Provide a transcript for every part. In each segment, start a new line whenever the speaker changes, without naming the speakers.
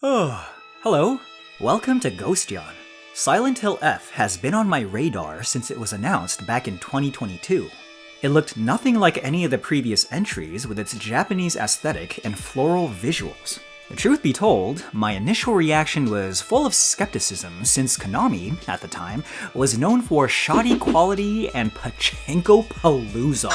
Oh, hello. Welcome to Ghost Yawn. Silent Hill F has been on my radar since it was announced back in 2022. It looked nothing like any of the previous entries with its Japanese aesthetic and floral visuals. Truth be told, my initial reaction was full of skepticism since Konami, at the time, was known for shoddy quality and pachinko palooza.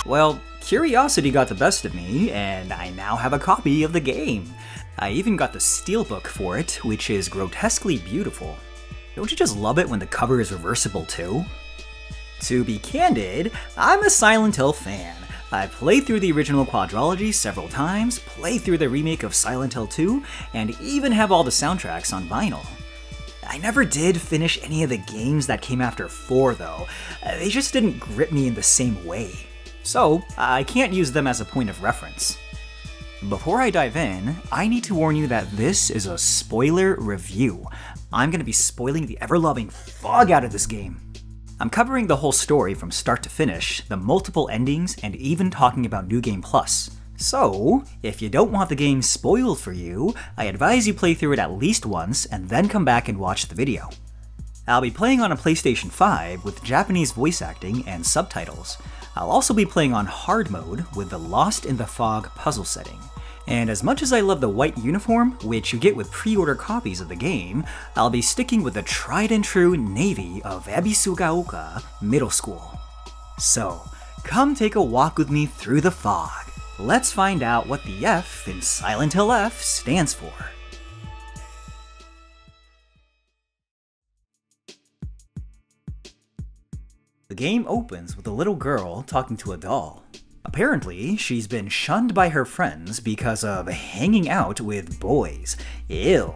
Well, curiosity got the best of me, and I now have a copy of the game. I even got the steelbook for it, which is grotesquely beautiful. Don't you just love it when the cover is reversible too? To be candid, I'm a Silent Hill fan. I played through the original quadrilogy several times, played through the remake of Silent Hill 2, and even have all the soundtracks on vinyl. I never did finish any of the games that came after 4 though. They just didn't grip me in the same way. So, I can't use them as a point of reference. Before I dive in, I need to warn you that this is a spoiler review. I'm going to be spoiling the ever-loving fog out of this game. I'm covering the whole story from start to finish, the multiple endings, and even talking about New Game Plus. So, if you don't want the game spoiled for you, I advise you play through it at least once and then come back and watch the video. I'll be playing on a PlayStation 5 with Japanese voice acting and subtitles. I'll also be playing on hard mode with the Lost in the Fog puzzle setting. And as much as I love the white uniform, which you get with pre-order copies of the game, I'll be sticking with the tried and true navy of Ebisugaoka Middle School. So, come take a walk with me through the fog. Let's find out what the F in Silent Hill F stands for. The game opens with a little girl talking to a doll. Apparently, she's been shunned by her friends because of hanging out with boys. Ew.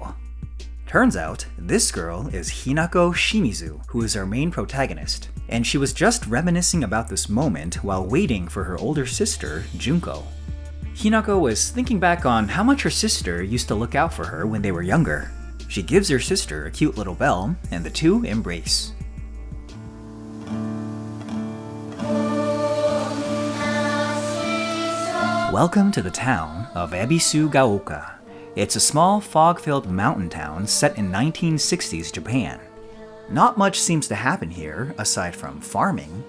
Turns out, this girl is Hinako Shimizu, who is our main protagonist, and she was just reminiscing about this moment while waiting for her older sister, Junko. Hinako was thinking back on how much her sister used to look out for her when they were younger. She gives her sister a cute little bell, and the two embrace. Welcome to the town of Ebisugaoka. It's a small, fog-filled mountain town set in 1960s Japan. Not much seems to happen here aside from farming,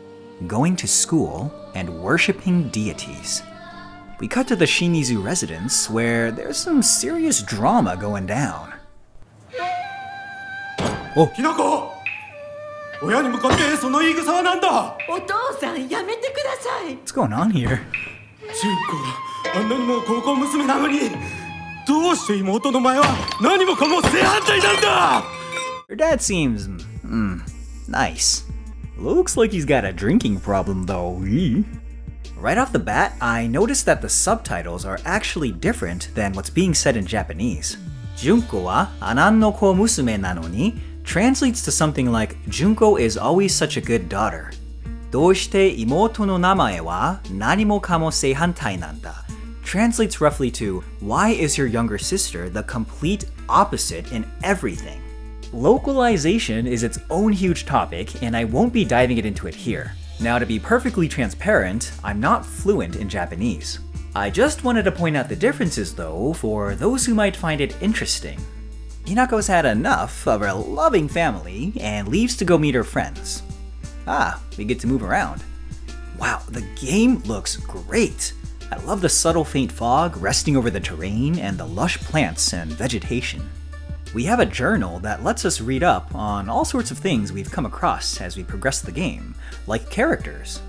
going to school, and worshipping deities. We cut to the Shimizu Residence where there's some serious drama going down. Oh! Hinako! 親に向かってその言い草は何だ? お父さん、やめてください. What's going on here? 純子、あんなにも高校娘なのに、どうして妹の前は何もかも正反対なんだ? Her dad seems, nice. Looks like he's got a drinking problem though. Right off the bat, I noticed that the subtitles are actually different than what's being said in Japanese. Junko wa anan no ko musume nano ni translates to something like, Junko is always such a good daughter. どうして妹の名前は何もかも正反対なんだ translates roughly to, why is your younger sister the complete opposite in everything? Localization is its own huge topic, and I won't be diving into it here. Now, to be perfectly transparent, I'm not fluent in Japanese. I just wanted to point out the differences though, for those who might find it interesting. Hinako's had enough of her loving family and leaves to go meet her friends. We get to move around. Wow, the game looks great. I love the subtle faint fog resting over the terrain and the lush plants and vegetation. We have a journal that lets us read up on all sorts of things we've come across as we progress the game, like characters.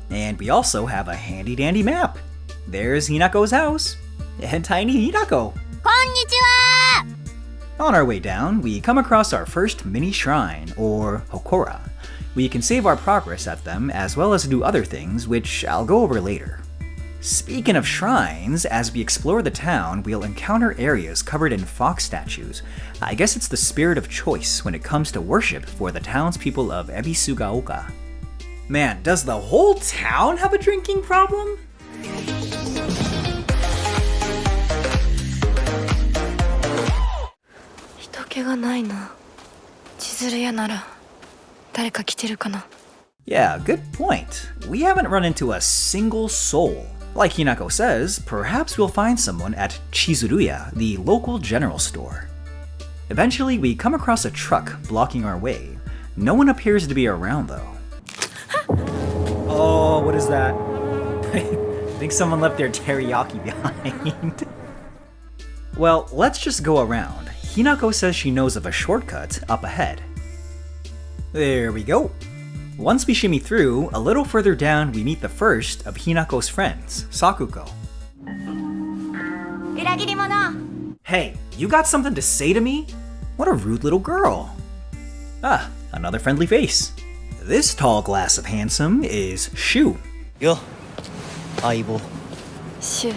And we also have a handy-dandy map. There's Hinako's house, and tiny Hinako.
Konnichiwa!
On our way down, we come across our first mini shrine, or hokora. We can save our progress at them as well as do other things, which I'll go over later. Speaking of shrines, as we explore the town, we'll encounter areas covered in fox statues. I guess it's the spirit of choice when it comes to worship for the townspeople of Ebisugaoka. Man, does the whole town have a drinking problem?
人気がないな。千鶴屋なら誰か来てるかな?
Yeah, good point. We haven't run into a single soul.
Like Hinako says, perhaps we'll find someone at Chizuruya, the local general store. Eventually, we come across a truck blocking our way. No one appears to be around though. Oh, what is that? I think someone left their teriyaki behind. Well, let's just go around. Hinako says she knows of a shortcut up ahead. There we go. Once we shimmy through, a little further down we meet the first of Hinako's friends, Sakuko.
Uragiri.
Hey, you got something to say to me? What a rude little girl. Ah, another friendly face. This tall glass of handsome is Shu.
Yo, Aibo.
Shu.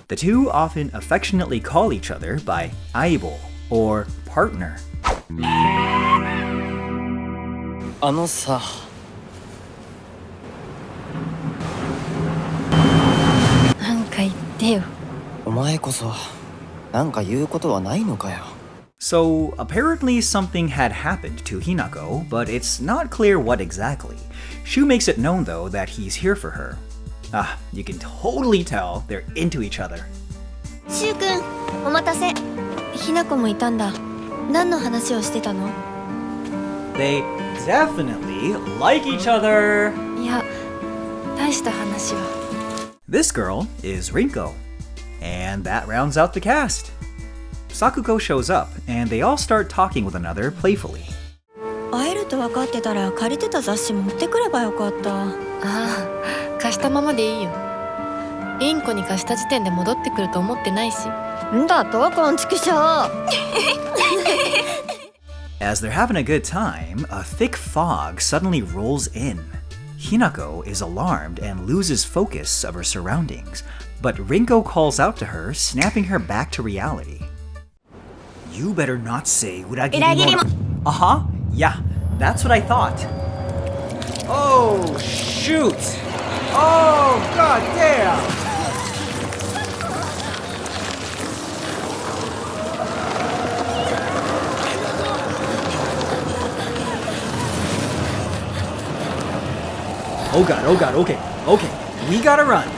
The two often affectionately call each other by Aibo, or partner.
あのさ。
なんか言ってよ。
お前こそ、なんか言うことはないのかよ。
So, apparently something had happened to Hinako, but it's not clear what exactly. Shu makes it known though that he's here for her. Ah, you can totally tell they're into each other.
シュウ君、お待たせ。ひなこもいたんだ。何の話をしてたの？
They definitely like each other.
いや、大した話は。
This girl is Rinko. And that rounds out the cast. Sakuko shows up, and they all start talking with another playfully.
会えると分かってたら借りてた雑誌持ってくればよかった。ああ、貸したままでいいよ。リンコに貸した時点で戻ってくると思ってないし。んだと、こんちくしょう。
As they're having a good time, a thick fog suddenly rolls in. Hinako is alarmed and loses focus of her surroundings, but Rinko calls out to her, snapping her back to reality. You better not say Uragiri. Uh-huh, yeah, that's what I thought. Oh, shoot! Oh, god damn! Oh god, okay, we gotta run.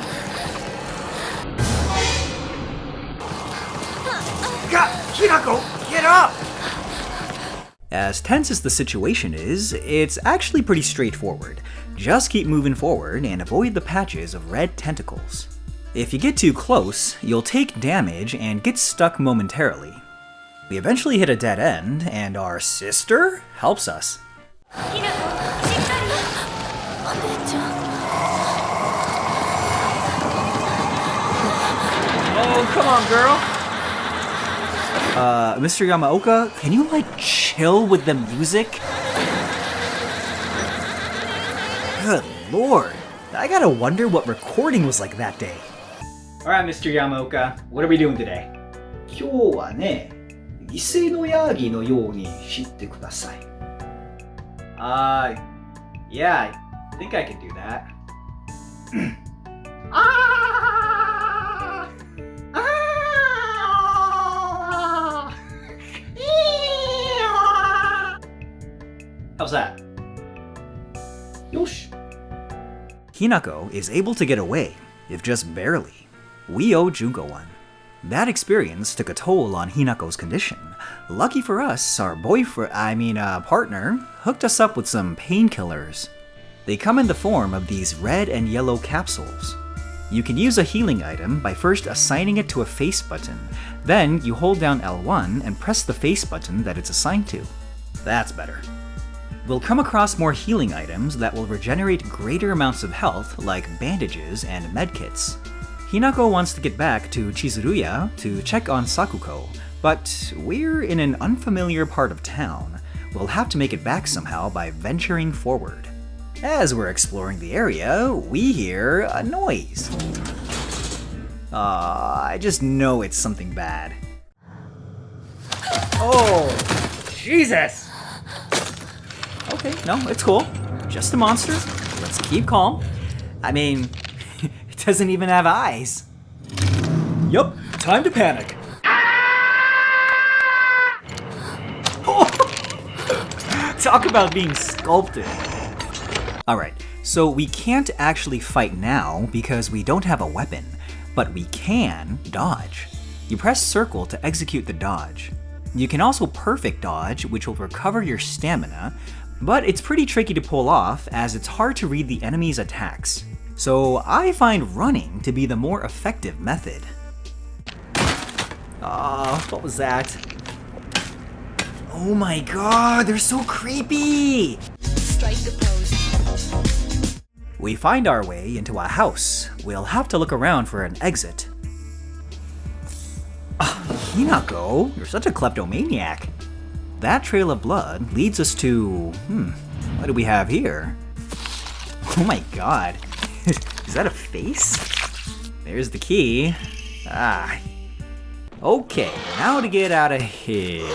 God, Hinako, get up! As tense as the situation is, it's actually pretty straightforward. Just keep moving forward and avoid the patches of red tentacles. If you get too close, you'll take damage and get stuck momentarily. We eventually hit a dead end, and our sister helps us. Oh, come on, girl! Mr. Yamaoka, can you, chill with the music? Good lord, I gotta wonder what recording was like that day. Alright, Mr. Yamaoka, what are we doing today?
今日はね、伊勢のヤギのようにしてください。
Yeah, I think I can do that. How's that?
Yosh.
Hinako is able to get away, if just barely. We owe Junko one. That experience took a toll on Hinako's condition. Lucky for us, our partner, hooked us up with some painkillers. They come in the form of these red and yellow capsules. You can use a healing item by first assigning it to a face button. Then you hold down L1 and press the face button that it's assigned to. That's better. We'll come across more healing items that will regenerate greater amounts of health, like bandages and medkits. Hinako wants to get back to Chizuruya to check on Sakuko, but we're in an unfamiliar part of town. We'll have to make it back somehow by venturing forward. As we're exploring the area, we hear a noise. I just know it's something bad. Oh, Jesus! Okay, no, it's cool. Just a monster. Let's keep calm. I mean, it doesn't even have eyes.
Yup, time to panic.
Talk about being sculpted. Alright, So we can't actually fight now because we don't have a weapon, but we can dodge. You press circle to execute the dodge. You can also perfect dodge, which will recover your stamina, but it's pretty tricky to pull off as it's hard to read the enemy's attacks. So I find running to be the more effective method. What was that? Oh my god, they're so creepy!
Strike the pose.
We find our way into a house. We'll have to look around for an exit. Hinako, you're such a kleptomaniac. That trail of blood leads us to... what do we have here? Oh my god. Is that a face? There's the key. Okay, now to get out of here.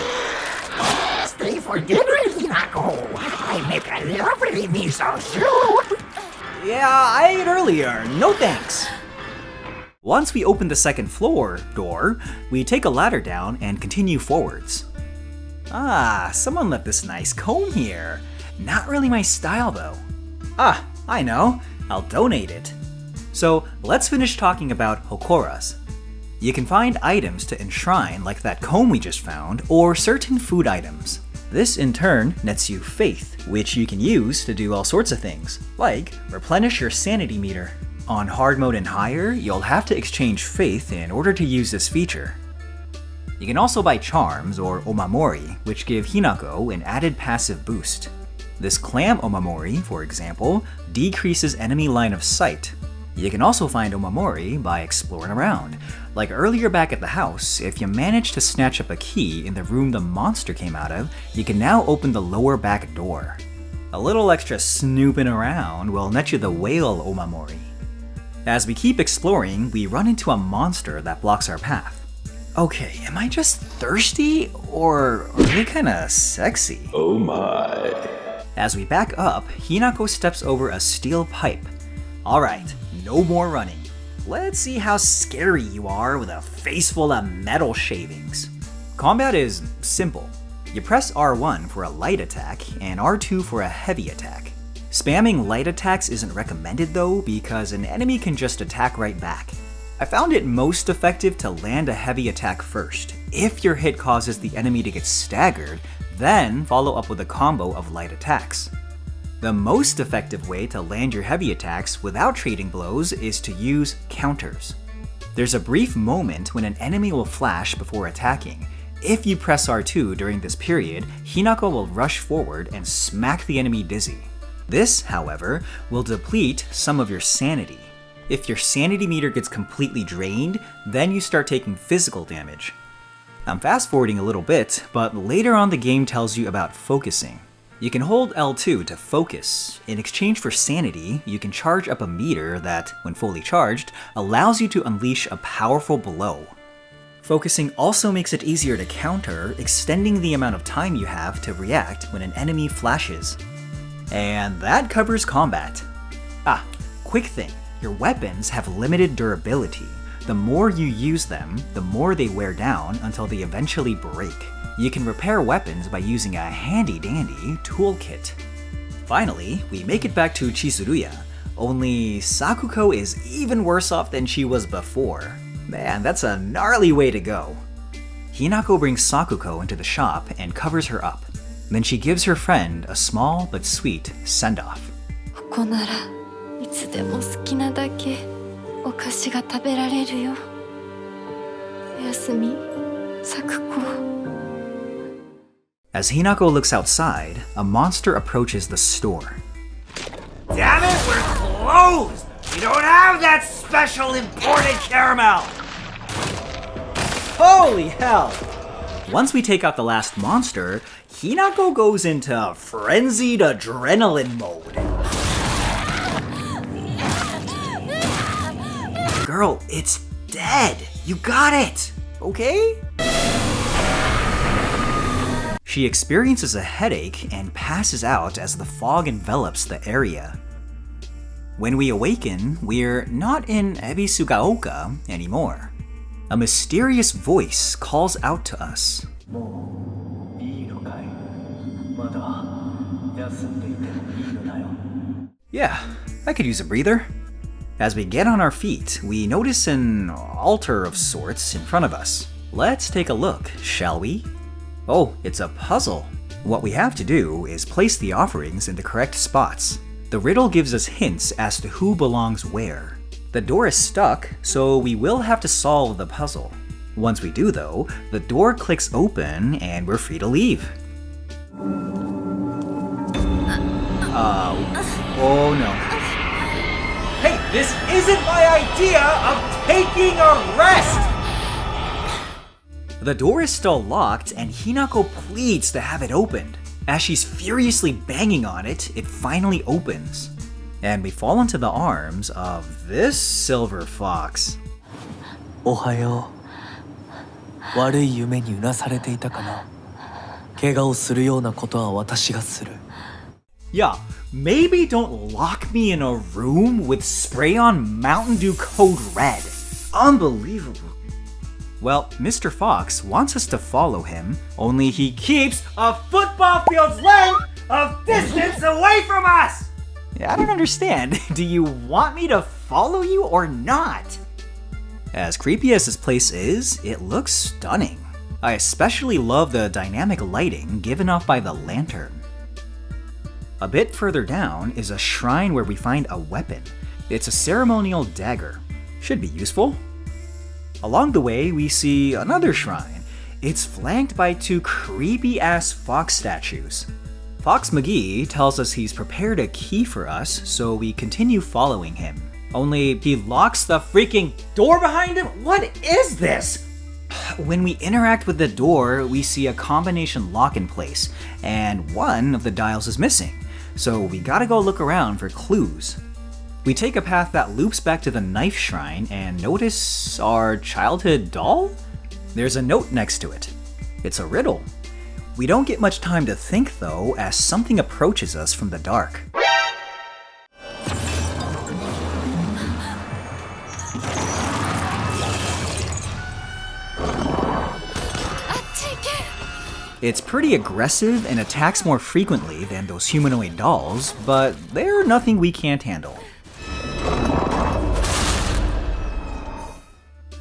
Stay for dinner, Hinako. I make a lovely miso soup.
Yeah, I ate earlier. No thanks. Once we open the second floor door, we take a ladder down and continue forwards. Someone left this nice comb here. Not really my style though. I know. I'll donate it. So let's finish talking about hokoras. You can find items to enshrine like that comb we just found, or certain food items. This in turn nets you faith, which you can use to do all sorts of things, like replenish your sanity meter. On hard mode and higher, you'll have to exchange faith in order to use this feature. You can also buy charms or omamori, which give Hinako an added passive boost. This clam omamori, for example, decreases enemy line of sight. You can also find omamori by exploring around. Like earlier back at the house, if you manage to snatch up a key in the room the monster came out of, you can now open the lower back door. A little extra snooping around will net you the whale omamori. As we keep exploring, we run into a monster that blocks our path. Okay, am I just thirsty, or are they kinda sexy?
Oh my.
As we back up, Hinako steps over a steel pipe. Alright, no more running. Let's see how scary you are with a face full of metal shavings. Combat is simple. You press R1 for a light attack and R2 for a heavy attack. Spamming light attacks isn't recommended though, because an enemy can just attack right back. I found it most effective to land a heavy attack first. If your hit causes the enemy to get staggered, then follow up with a combo of light attacks. The most effective way to land your heavy attacks without trading blows is to use counters. There's a brief moment when an enemy will flash before attacking. If you press R2 during this period, Hinako will rush forward and smack the enemy dizzy. This, however, will deplete some of your sanity. If your sanity meter gets completely drained, then you start taking physical damage. I'm fast forwarding a little bit, but later on the game tells you about focusing. You can hold L2 to focus. In exchange for sanity, you can charge up a meter that, when fully charged, allows you to unleash a powerful blow. Focusing also makes it easier to counter, extending the amount of time you have to react when an enemy flashes. And that covers combat. Quick thing, your weapons have limited durability. The more you use them, the more they wear down until they eventually break. You can repair weapons by using a handy-dandy toolkit. Finally, we make it back to Chizuruya, only Sakuko is even worse off than she was before. Man, that's a gnarly way to go. Hinako brings Sakuko into the shop and covers her up. Then she gives her friend a small but sweet send-off.
ここならいつでも好きなだけお菓子が食べられるよ。おやすみ、サクコ。
As Hinako looks outside, a monster approaches the store.
Damn it, we're closed! We don't have that special imported caramel!
Holy hell! Once we take out the last monster, Hinako goes into frenzied adrenaline mode. Girl, it's dead! You got it! Okay? She experiences a headache and passes out as the fog envelops the area. When we awaken, we're not in Ebisugaoka anymore. A mysterious voice calls out to us. Yeah, I could use a breather. As we get on our feet, we notice an altar of sorts in front of us. Let's take a look, shall we? Oh, it's a puzzle. What we have to do is place the offerings in the correct spots. The riddle gives us hints as to who belongs where. The door is stuck, so we will have to solve the puzzle. Once we do though, the door clicks open and we're free to leave. Oh no.
Hey, this isn't my idea of taking a rest!
The door is still locked and Hinako pleads to have it opened. As she's furiously banging on it, it finally opens. And we fall into the arms of this silver fox.
おはよう。悪い夢にうなされていたかな。怪我をするようなことは私がする。
Yeah, maybe don't lock me in a room with spray on Mountain Dew Code Red. Unbelievable. Well, Mr. Fox wants us to follow him, only he keeps
A football field's length of distance away from us!
I don't understand. Do you want me to follow you or not? As creepy as this place is, it looks stunning. I especially love the dynamic lighting given off by the lantern. A bit further down is a shrine where we find a weapon. It's a ceremonial dagger. Should be useful. Along the way, we see another shrine. It's flanked by two creepy-ass fox statues. Fox McGee tells us he's prepared a key for us, so we continue following him. Only he locks the freaking door behind him? What is this? When we interact with the door, we see a combination lock in place, and one of the dials is missing, so we gotta go look around for clues. We take a path that loops back to the knife shrine and notice our childhood doll? There's a note next to it. It's a riddle. We don't get much time to think though, as something approaches us from the dark. It's pretty aggressive and attacks more frequently than those humanoid dolls, but they're nothing we can't handle.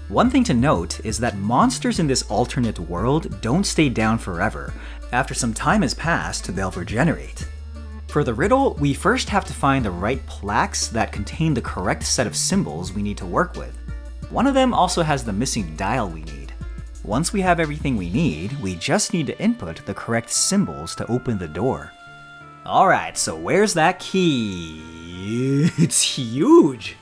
One thing to note is that monsters in this alternate world don't stay down forever. After some time has passed, they'll regenerate. For the riddle, we first have to find the right plaques that contain the correct set of symbols we need to work with. One of them also has the missing dial we need. Once we have everything we need, we just need to input the correct symbols to open the door. Alright, so where's that key? It's huge!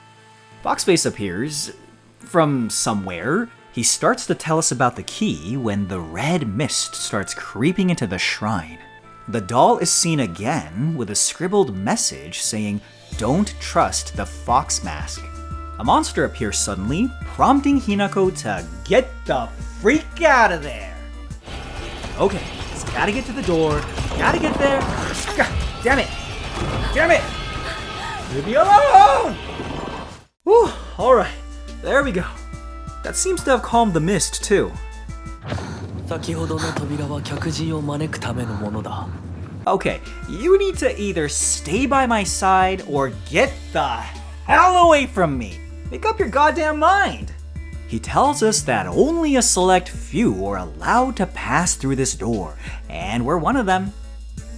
Foxface appears from somewhere. He starts to tell us about the key when the red mist starts creeping into the shrine. The doll is seen again with a scribbled message saying, "Don't trust the fox mask." A monster appears suddenly, prompting Hinako to get the freak out of there. Okay, just gotta get to the door, gotta get there. God, damn it! Damn it! Leave me alone! Whew, alright, there we go. That seems to have calmed the mist too.
先ほどの扉は客人を招くためのものだ。
Okay, you need to either stay by my side or get the hell away from me. Make up your goddamn mind. He tells us that only a select few are allowed to pass through this door, and we're one of them.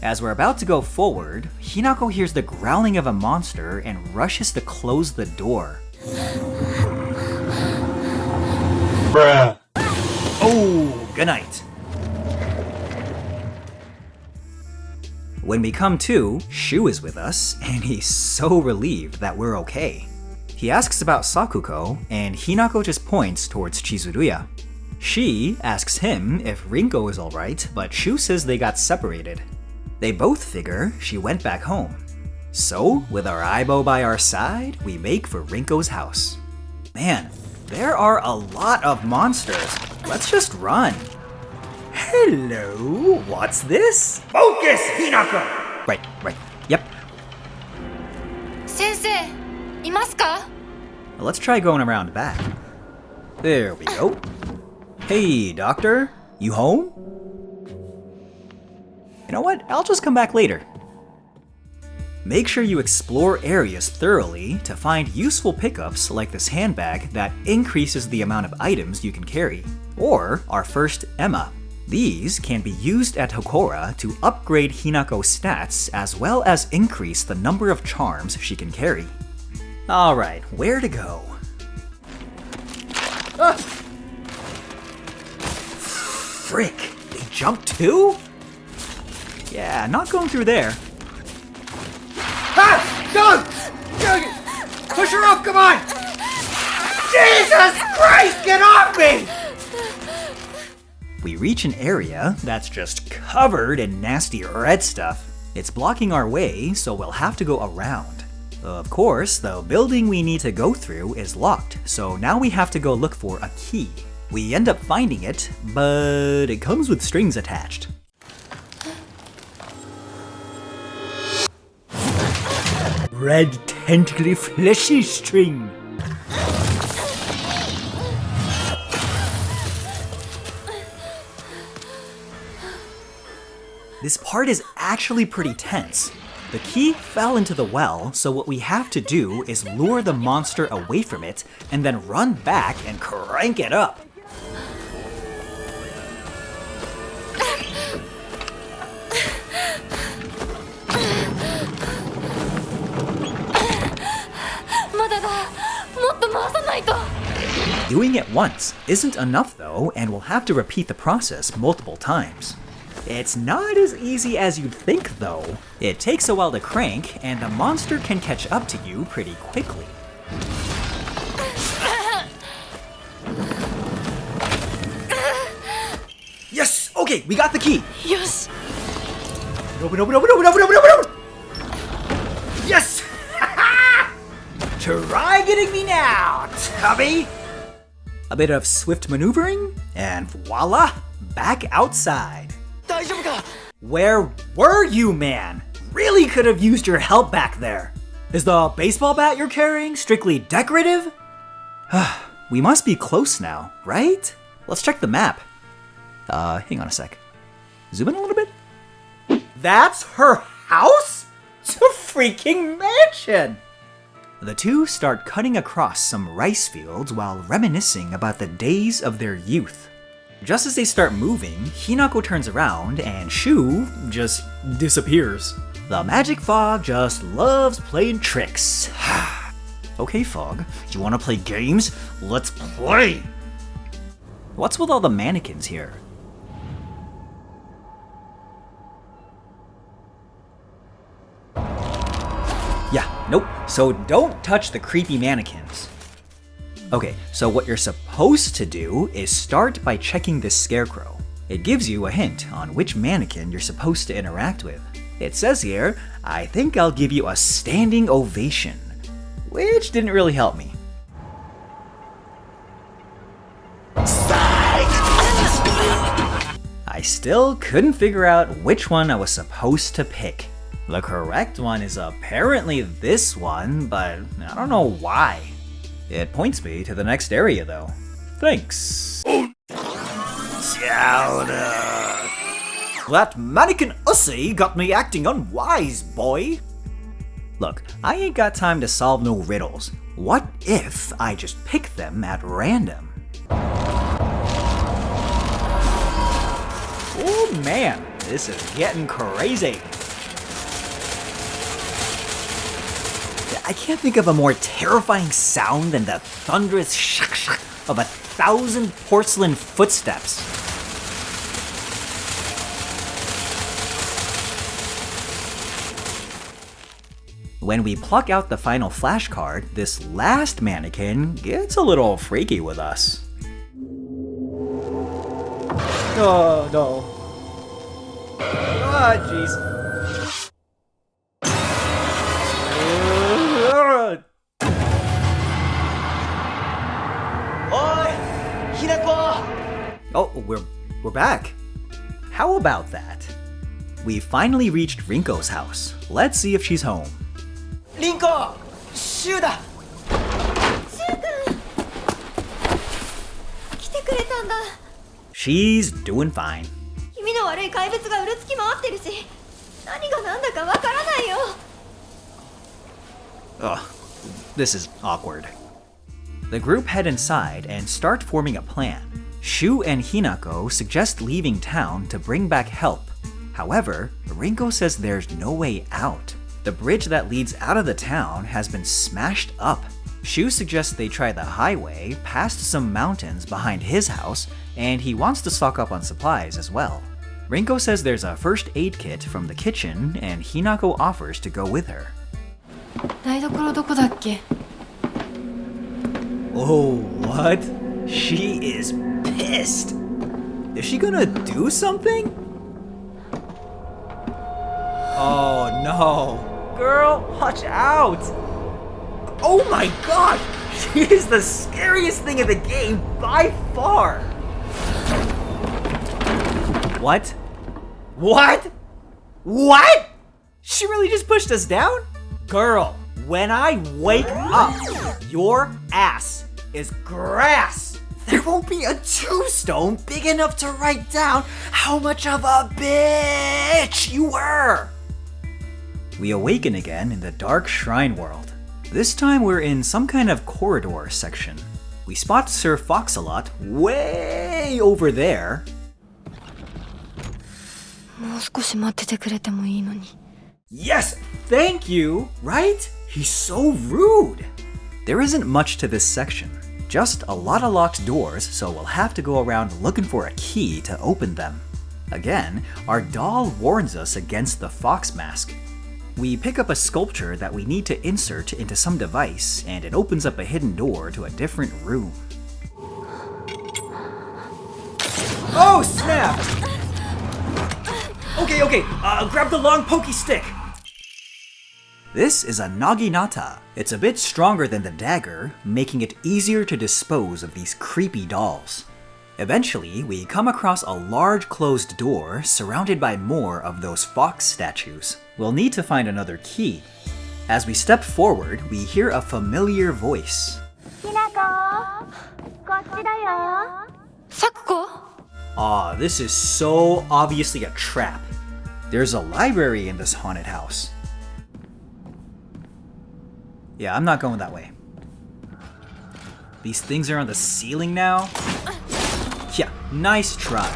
As we're about to go forward, Hinako hears the growling of a monster and rushes to close the door.
Bruh.
Oh, good night. When we come to, Shu is with us, and he's so relieved that we're okay. He asks about Sakuko, and Hinako just points towards Chizuruya. She asks him if Rinko is alright, but Shu says they got separated. They both figure she went back home. So, with our Aibo by our side, we make for Rinko's house. Man, there are a lot of monsters. Let's just run. Hello, what's this?
Focus, Hinako!
Right, yep.
先生、いますか?
Let's try going around back. There we go. Hey, doctor, you home? You know what? I'll just come back later. Make sure you explore areas thoroughly to find useful pickups like this handbag that increases the amount of items you can carry, or our first Emma. These can be used at Hokora to upgrade Hinako's stats as well as increase the number of charms she can carry. Alright, where to go? Frick, they jumped too? Yeah, not going through there.
Don't! Push her up, come on! Jesus Christ, get off me!
We reach an area that's just covered in nasty red stuff. It's blocking our way, so we'll have to go around. Of course, the building we need to go through is locked, so now we have to go look for a key. We end up finding it, but it comes with strings attached. Red, tentacly, fleshy string. This part is actually pretty tense. The key fell into the well, so what we have to do is lure the monster away from it and then run back and crank it up. Doing it once isn't enough though, and we'll have to repeat the process multiple times. It's not as easy as you'd think though. It takes a while to crank, and the monster can catch up to you pretty quickly. Yes! Okay, we got the key!
Yes!
Open, open, open, open, open, open, open, open! Yes! Try getting me now, Tubby! A bit of swift maneuvering, and voila! Back outside. Where were you, man? Really could have used your help back there. Is the baseball bat you're carrying strictly decorative? We must be close now, right? Let's check the map. Hang on a sec. Zoom in a little bit. That's her house? It's a freaking mansion! The two start cutting across some rice fields while reminiscing about the days of their youth. Just as they start moving, Hinako turns around and Shu just disappears. The magic fog just loves playing tricks. Okay, Fog, you wanna play games? Let's play! What's with all the mannequins here? Yeah, nope. So don't touch the creepy mannequins. Okay, so what you're supposed to do is start by checking this Scarecrow. It gives you a hint on which mannequin you're supposed to interact with. It says here, I think I'll give you a standing ovation, which didn't really help me. I still couldn't figure out which one I was supposed to pick. The correct one is apparently this one, but I don't know why. It points me to the next area though. Thanks. Chowder. That mannequin ussy got me acting unwise, boy. Look, I ain't got time to solve no riddles. What if I just pick them at random? Oh man, this is getting crazy. I can't think of a more terrifying sound than the thunderous shak-shak of 1,000 porcelain footsteps. When we pluck out the final flashcard, this last mannequin gets a little freaky with us. Oh no. Ah, jeez. Oh, we're back. How about that? We finally reached Rinko's house. Let's see if she's home.
Rinko! Shu da!
She's doing fine. Ugh, this is awkward. The group head inside and start forming a plan. Shu and Hinako suggest leaving town to bring back help. However, Rinko says there's no way out. The bridge that leads out of the town has been smashed up. Shu suggests they try the highway past some mountains behind his house, and he wants to stock up on supplies as well. Rinko says there's a first aid kit from the kitchen, and Hinako offers to go with her.
台所どこだっけ?
Oh, what? She is pissed. Is she gonna do something? Oh no. Girl, watch out! Oh my god! She is the scariest thing in the game by far! What? What? What? She really just pushed us down? Girl, when I wake up, your ass is grass! There won't be a tombstone big enough to write down how much of a bitch you were! We awaken again in the dark shrine world. This time we're in some kind of corridor section. We spot Sir Fox-a-Lot way over there.
もう少し待っててくれてもいいのに。
Yes, thank you, right? He's so rude. There isn't much to this section, just a lot of locked doors, so we'll have to go around looking for a key to open them. Again, our doll warns us against the fox mask. We pick up a sculpture that we need to insert into some device, and it opens up a hidden door to a different room. Oh, snap! Okay, grab the long pokey stick! This is a naginata. It's a bit stronger than the dagger, making it easier to dispose of these creepy dolls. Eventually, we come across a large closed door surrounded by more of those fox statues. We'll need to find another key. As we step forward, we hear a familiar voice.
Hinako, こっちだよ. Sakuko?
Aw, this is so obviously a trap. There's a library in this haunted house. Yeah, I'm not going that way. These things are on the ceiling now? Yeah, nice try.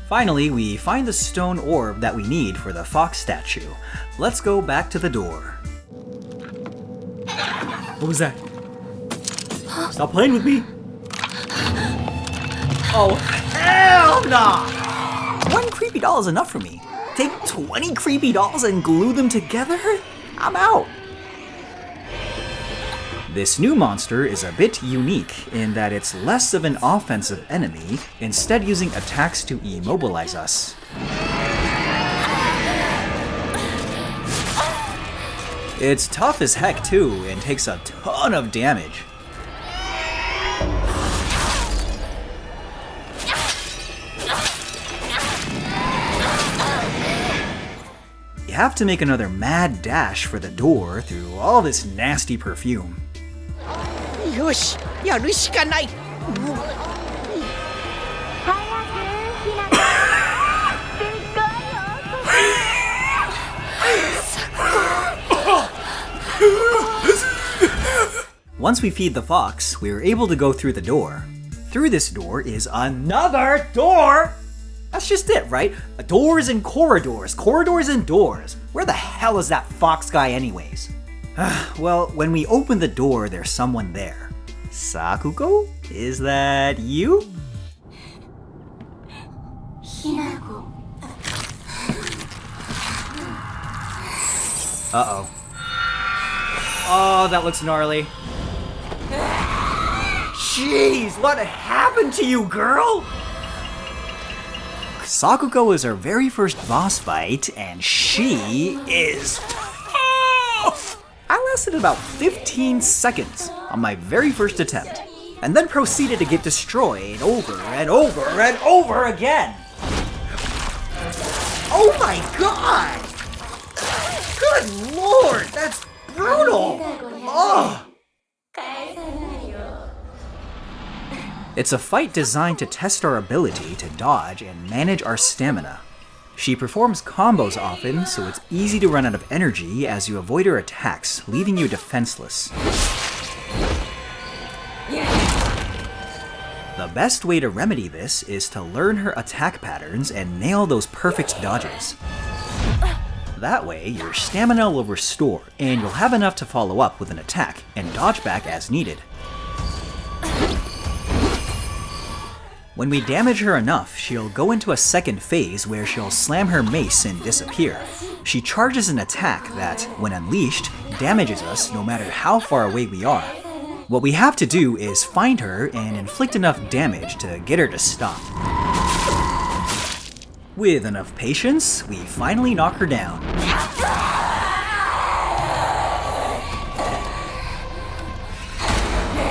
Finally, we find the stone orb that we need for the fox statue. Let's go back to the door. What was that? Stop playing with me! Oh, hell nah! One creepy doll is enough for me. Take 20 creepy dolls and glue them together? I'm out. This new monster is a bit unique in that it's less of an offensive enemy, instead using attacks to immobilize us. It's tough as heck too, and takes a ton of damage. You have to make another mad dash for the door through all this nasty perfume.
よし、やるしかない。
Once we feed the fox, we are able to go through the door. Through this door is another door! That's just it, right? Doors and corridors, corridors and doors. Where the hell is that fox guy anyways? Well, when we open the door, there's someone there. Sakuko? Is that you?
Hinako.
Uh-oh. Oh, that looks gnarly. Jeez, what happened to you, girl? Sakuko is our very first boss fight, and she is tough! I lasted about 15 seconds on my very first attempt, and then proceeded to get destroyed over and over and over again! Oh my god! Good lord, that's brutal! Ugh! It's a fight designed to test our ability to dodge and manage our stamina. She performs combos often, so it's easy to run out of energy as you avoid her attacks, leaving you defenseless. The best way to remedy this is to learn her attack patterns and nail those perfect dodges. That way, your stamina will restore, and you'll have enough to follow up with an attack and dodge back as needed. When we damage her enough, she'll go into a second phase where she'll slam her mace and disappear. She charges an attack that, when unleashed, damages us no matter how far away we are. What we have to do is find her and inflict enough damage to get her to stop. With enough patience, we finally knock her down.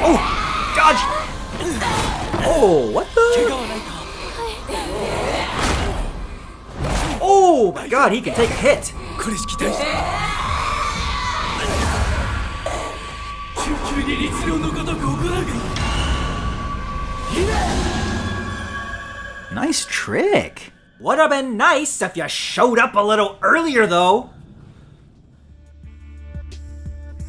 Oh! Dodge! Oh, what the? Oh my god, he can take a hit! Nice trick!
Would have been nice if you showed up a little earlier, though.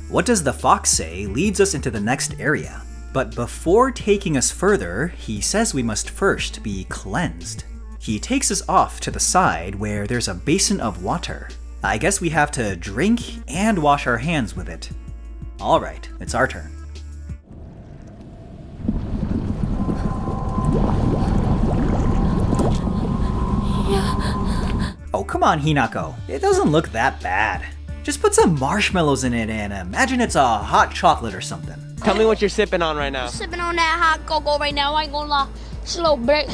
What does the fox say leads us into the next area. But before taking us further, he says we must first be cleansed. He takes us off to the side where there's a basin of water. I guess we have to drink and wash our hands with it. Alright, it's our turn. Oh, come on, Hinako. It doesn't look that bad. Just put some marshmallows in it and imagine it's a hot chocolate or something.
Tell me what you're sipping on right now.
Sipping on that hot cocoa right now. I ain't gonna lie. Slow break.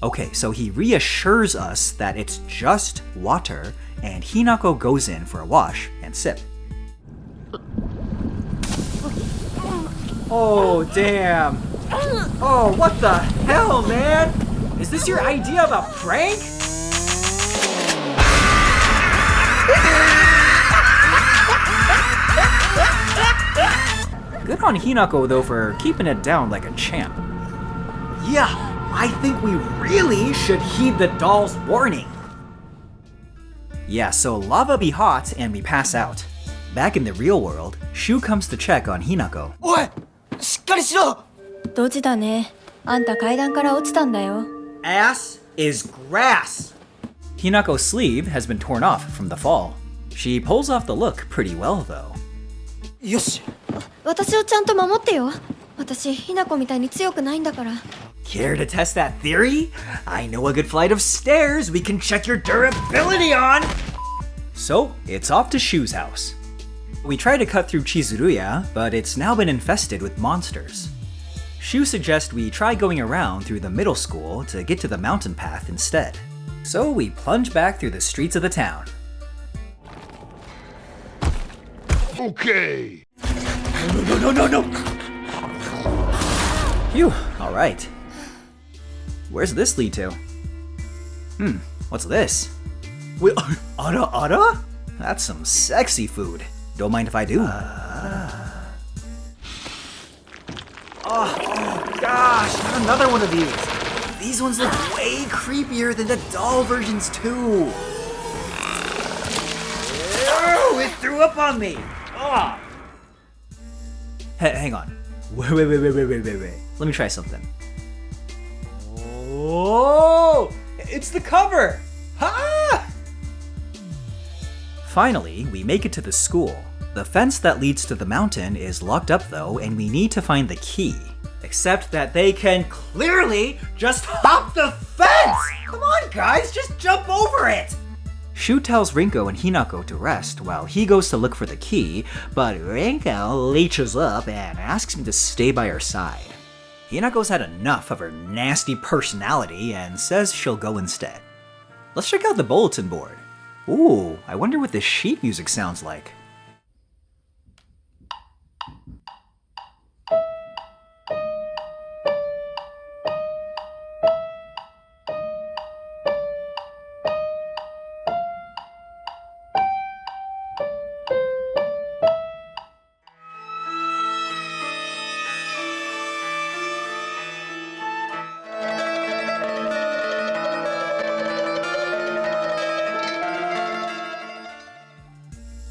Okay, so he reassures us that it's just water, and Hinako goes in for a wash and sip. Oh, damn. Oh, what the hell, man? Is this your idea of a prank? Good on Hinako, though, for keeping it down like a champ.
Yeah, I think we really should heed the doll's warning.
Yeah, so lava be hot and we pass out. Back in the real world, Shu comes to check on Hinako.
おいしっかりしろ
ドジだね。あんた階段から落ちたんだよ。
Ass is grass.
Hinako's sleeve has been torn off from the fall. She pulls off the look pretty well, though.
よし
私をちゃんと守ってよ。私、ひなこみたいに強くないんだから。
Care to test that theory? I know a good flight of stairs we can check your durability on.
So, it's off to Shu's house. We try to cut through Chizuruya, but it's now been infested with monsters. Shu suggests we try going around through the middle school to get to the mountain path instead. So we plunge back through the streets of the town.
Okay.
No! Phew, alright. Where's this lead to? What's this? Wait, ara? That's some sexy food. Don't mind if I do.
Oh gosh, not another one of these. These ones look way creepier than the doll versions too. Ew, it threw up on me. Oh.
Hang on. Wait. Let me try something.
Oh, it's the cover. Ha!
Finally, we make it to the school. The fence that leads to the mountain is locked up though, and we need to find the key.
Except that they can clearly just hop the fence! Come on, guys, just jump over it!
Shu tells Rinko and Hinako to rest while he goes to look for the key, but Rinko leeches up and asks him to stay by her side. Hinako's had enough of her nasty personality and says she'll go instead. Let's check out the bulletin board. Ooh, I wonder what this sheet music sounds like.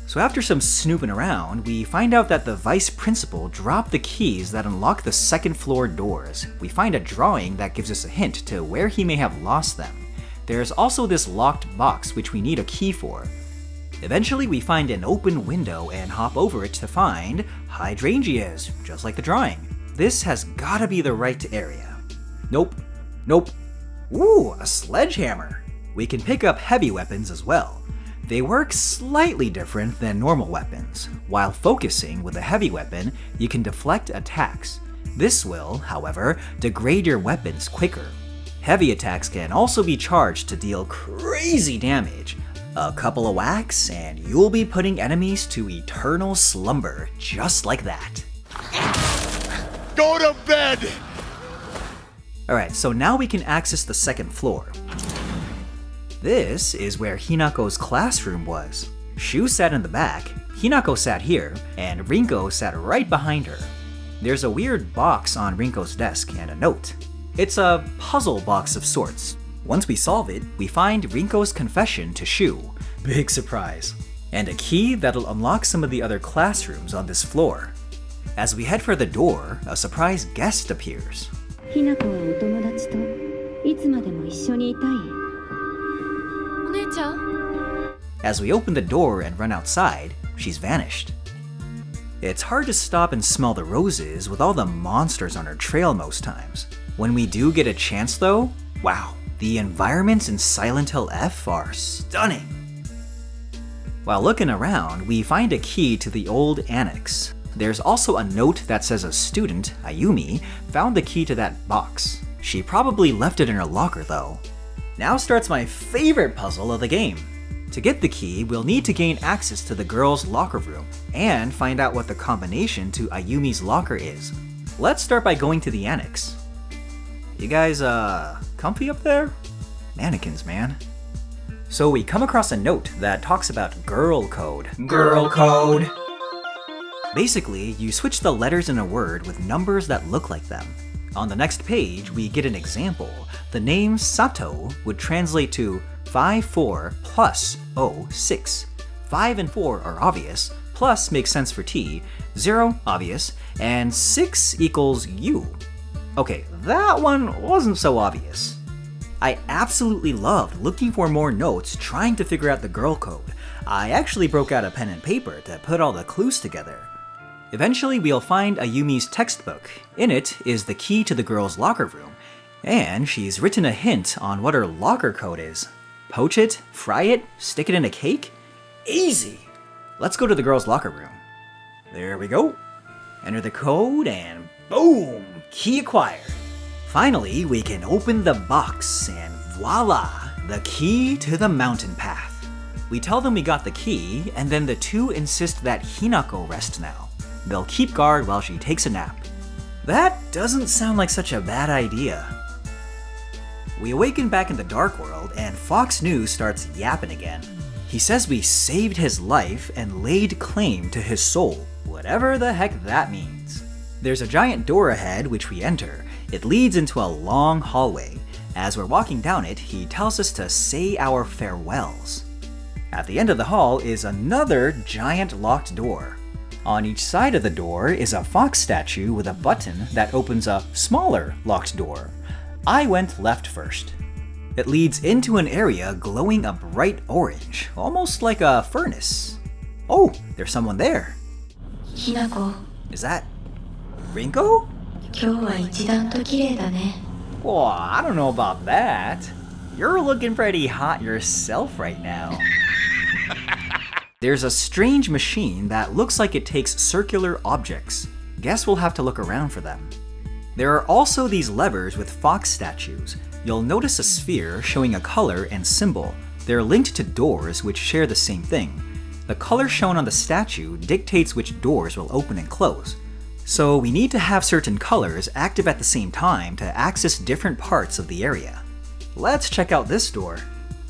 So after some snooping around, we find out that the vice principal dropped the keys that unlock the second floor doors. We find a drawing that gives us a hint to where he may have lost them. There's also this locked box which we need a key for. Eventually we find an open window and hop over it to find hydrangeas, just like the drawing. This has gotta be the right area. Nope. Nope. Ooh, a sledgehammer. We can pick up heavy weapons as well. They work slightly different than normal weapons. While focusing with a heavy weapon, you can deflect attacks. This will, however, degrade your weapons quicker. Heavy attacks can also be charged to deal crazy damage. A couple of whacks, and you'll be putting enemies to eternal slumber, just like that.
Go to bed!
Alright, so now we can access the second floor. This is where Hinako's classroom was. Shu sat in the back, Hinako sat here, and Rinko sat right behind her. There's a weird box on Rinko's desk and a note. It's a puzzle box of sorts. Once we solve it, we find Rinko's confession to Shu. Big surprise. And a key that'll unlock some of the other classrooms on this floor. As we head for the door, a surprise guest appears.
ひなこはお友達といつまでも一緒にいたい。お姉ちゃん?
As we open the door and run outside, she's vanished. It's hard to stop and smell the roses with all the monsters on her trail most times. When we do get a chance though, wow, the environments in Silent Hill F are stunning. While looking around, we find a key to the old annex. There's also a note that says a student, Ayumi, found the key to that box. She probably left it in her locker though. Now starts my favorite puzzle of the game. To get the key, we'll need to gain access to the girls' locker room and find out what the combination to Ayumi's locker is. Let's start by going to the annex. You guys, comfy up there? Mannequins, man. So we come across a note that talks about girl code. Girl code! Basically, you switch the letters in a word with numbers that look like them. On the next page, we get an example. The name Saitoh would translate to 5-4 plus 0-6. 5 and 4 are obvious, plus makes sense for T, 0 obvious, and 6 equals U. Okay, that one wasn't so obvious. I absolutely loved looking for more notes trying to figure out the girl code. I actually broke out a pen and paper to put all the clues together. Eventually, we'll find Ayumi's textbook. In it is the key to the girls' locker room, and she's written a hint on what her locker code is. Poach it, fry it, stick it in a cake? Easy! Let's go to the girls' locker room. There we go. Enter the code and boom! Key acquired. Finally, we can open the box and voila! The key to the mountain path. We tell them we got the key, and then the two insist that Hinako rest now. They'll keep guard while she takes a nap. That doesn't sound like such a bad idea. We awaken back in the Dark World and Fox News starts yapping again. He says we saved his life and laid claim to his soul, whatever the heck that means. There's a giant door ahead which we enter. It leads into a long hallway. As we're walking down it, he tells us to say our farewells. At the end of the hall is another giant locked door. On each side of the door is a fox statue with a button that opens a smaller locked door. I went left first. It leads into an area glowing a bright orange, almost like a furnace. Oh, there's someone there.
Hinako.
Is that Rinko?
今日は一段と綺麗だね。
Well, I don't know about that. You're looking pretty hot yourself right now. There's a strange machine that looks like it takes circular objects. Guess we'll have to look around for them. There are also these levers with fox statues. You'll notice a sphere showing a color and symbol. They're linked to doors which share the same thing. The color shown on the statue dictates which doors will open and close. So we need to have certain colors active at the same time to access different parts of the area. Let's check out this door.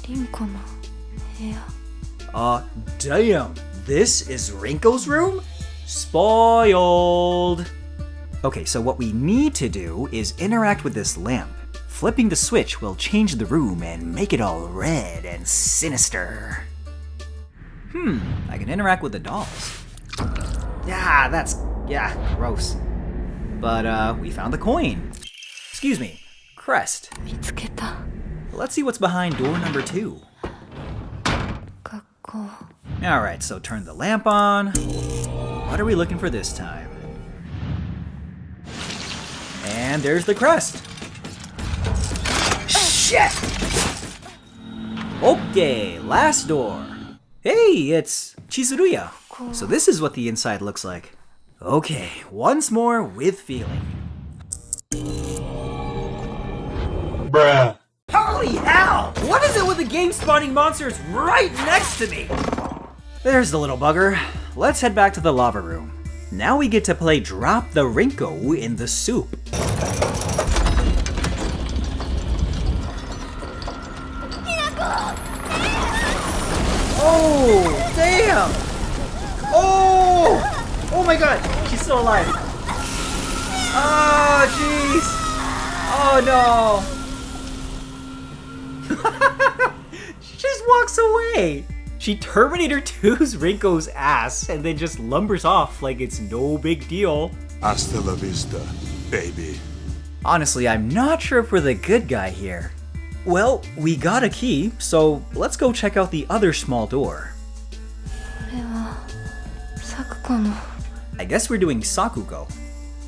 Rinko no buya.
Damn, this is Rinko's room? Spoiled! Okay, so what we need to do is interact with this lamp. Flipping the switch will change the room and make it all red and sinister. I can interact with the dolls. Yeah, gross. But we found the coin. Excuse me, crest.
見つけた。
Let's see what's behind door number 2.
学校。
Alright, so turn the lamp on. What are we looking for this time? And there's the crest. Shit! Okay, last door. Hey, it's Chizuruya. So this is what the inside looks like. Okay, once more with feeling.
Bruh.
Holy hell! What is it with the game spawning monsters right next to me? There's the little bugger. Let's head back to the lava room. Now we get to play Drop the Rinko in the soup. Oh, damn! Oh my god, she's still alive. Oh, jeez. Oh no. She just walks away. She Terminator 2's Rinko's ass and then just lumbers off like it's no big deal.
Hasta la vista, baby.
Honestly, I'm not sure if we're the good guy here. Well, we got a key, so let's go check out the other small door.
これはサクコの。
I guess we're doing Sakugo.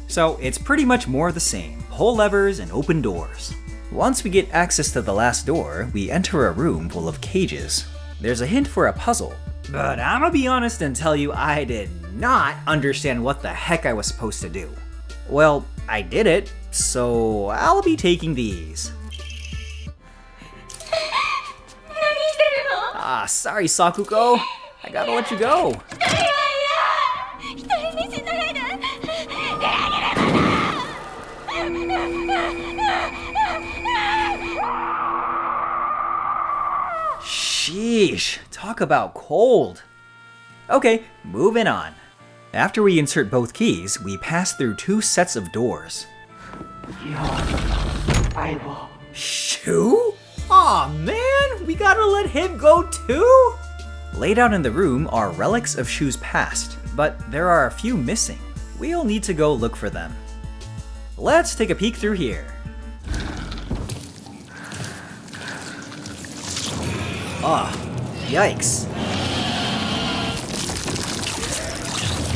So it's pretty much more of the same. Pull levers and open doors. Once we get access to the last door, we enter a room full of cages. There's a hint for a puzzle, but I'm gonna be honest and tell you I did not understand what the heck I was supposed to do. Well, I did it, so I'll be taking these. Ah, sorry Sakugo. I gotta let you go. Sheesh, talk about cold. Okay, moving on. After we insert both keys, we pass through 2 sets of doors. Shu? Aw man, we gotta let him go too? Laid out in the room are relics of Shu's past, but there are a few missing. We'll need to go look for them. Let's take a peek through here. Ah, yikes.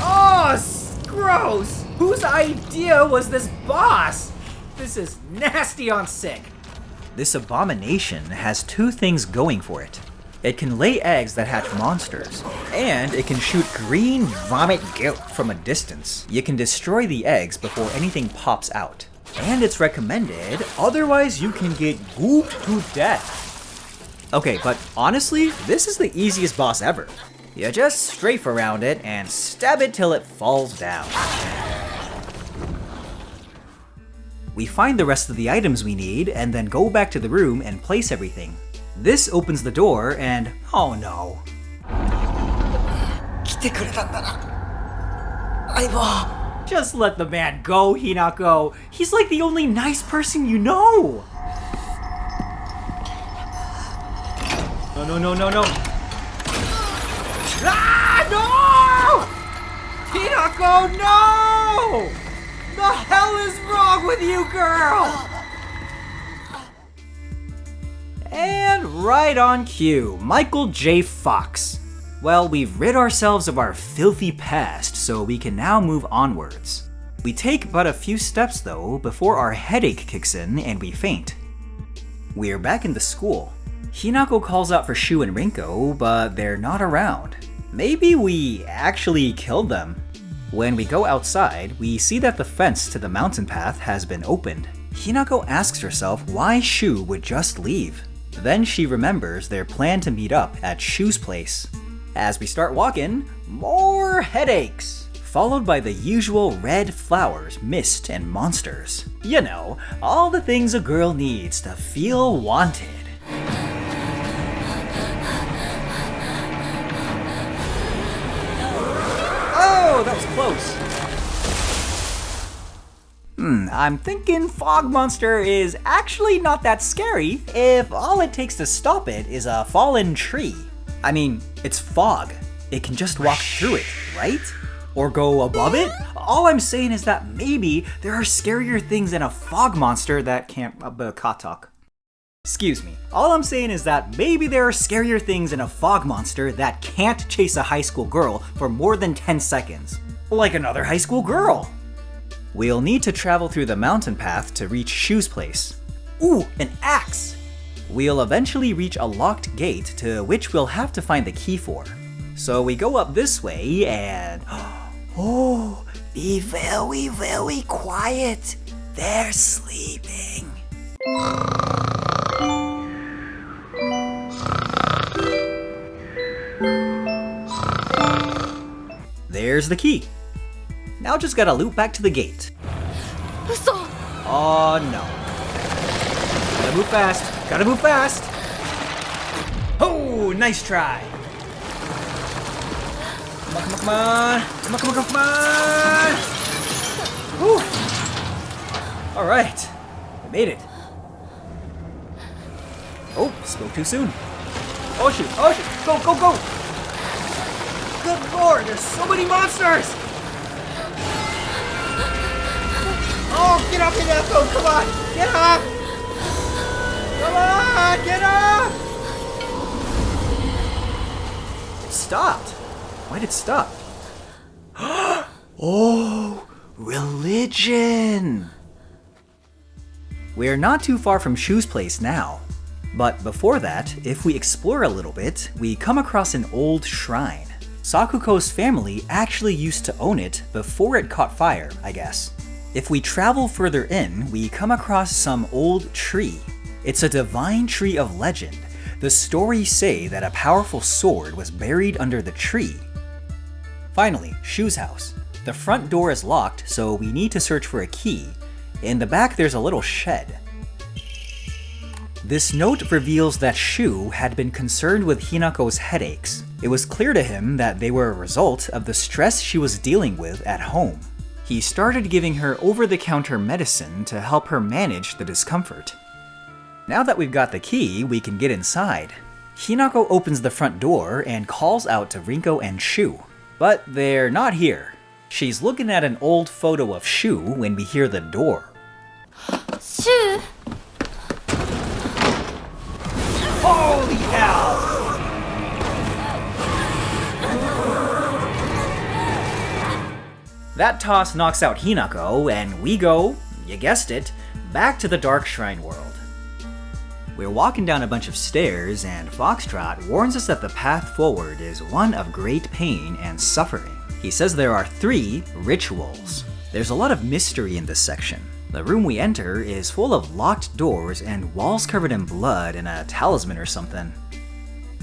Oh, gross! Whose idea was this boss? This is nasty on sick. This abomination has 2 things going for it. It can lay eggs that hatch monsters, and it can shoot green vomit goop from a distance. You can destroy the eggs before anything pops out. And it's recommended, otherwise you can get gooped to death. Okay, but honestly, this is the easiest boss ever. You just strafe around it and stab it till it falls down. We find the rest of the items we need and then go back to the room and place everything. This opens the door and oh no. Just let the man go, Hinako. He's like the only nice person you know. No. Ah, no! Hinako, no! The hell is wrong with you, girl? And right on cue, Michael J. Fox. Well, we've rid ourselves of our filthy past, so we can now move onwards. We take but a few steps though before our headache kicks in and we faint. We're back in the school. Hinako calls out for Shu and Rinko, but they're not around. Maybe we actually killed them. When we go outside, we see that the fence to the mountain path has been opened. Hinako asks herself why Shu would just leave. Then she remembers their plan to meet up at Shu's place. As we start walking, more headaches, followed by the usual red flowers, mist, and monsters. You know, all the things a girl needs to feel wanted. Oh, that was close. I'm thinking Fog Monster is actually not that scary if all it takes to stop it is a fallen tree. I mean, it's fog. It can just walk through it, right? Or go above it? All I'm saying is that maybe there are scarier things than a fog monster that can't katak. Excuse me. All I'm saying is that maybe there are scarier things than a fog monster that can't chase a high school girl for more than 10 seconds. Like another high school girl. We'll need to travel through the mountain path to reach Shu's place. Ooh, an axe! We'll eventually reach a locked gate to which we'll have to find the key for. So we go up this way and... Oh, be very, very quiet. They're sleeping. There's the key. Now just gotta loop back to the gate. Oh no. Gotta move fast. Gotta move fast. Oh, nice try. Come on, come on, come on, come on, come on, come on. Whew. All right, we made it. Oh, spoke too soon. Oh shoot, go, go, go. Good lord, there's so many monsters. Oh, get off the echo, come on, get off. Come on, get off. It stopped. Why did it stop? Oh, religion! We're not too far from Shu's place now. But before that, if we explore a little bit, we come across an old shrine. Sakuko's family actually used to own it before it caught fire, I guess. If we travel further in, we come across some old tree. It's a divine tree of legend. The stories say that a powerful sword was buried under the tree. Finally, Shu's house. The front door is locked, so we need to search for a key. In the back, there's a little shed. This note reveals that Shu had been concerned with Hinako's headaches. It was clear to him that they were a result of the stress she was dealing with at home. He started giving her over-the-counter medicine to help her manage the discomfort. Now that we've got the key, we can get inside. Hinako opens the front door and calls out to Rinko and Shu. But they're not here. She's looking at an old photo of Shu when we hear the door.
Shu!
Holy hell! That toss knocks out Hinako, and we go, you guessed it, back to the Dark Shrine world. We're walking down a bunch of stairs, and Foxtrot warns us that the path forward is one of great pain and suffering. He says there are 3 rituals. There's a lot of mystery in this section. The room we enter is full of locked doors and walls covered in blood and a talisman or something.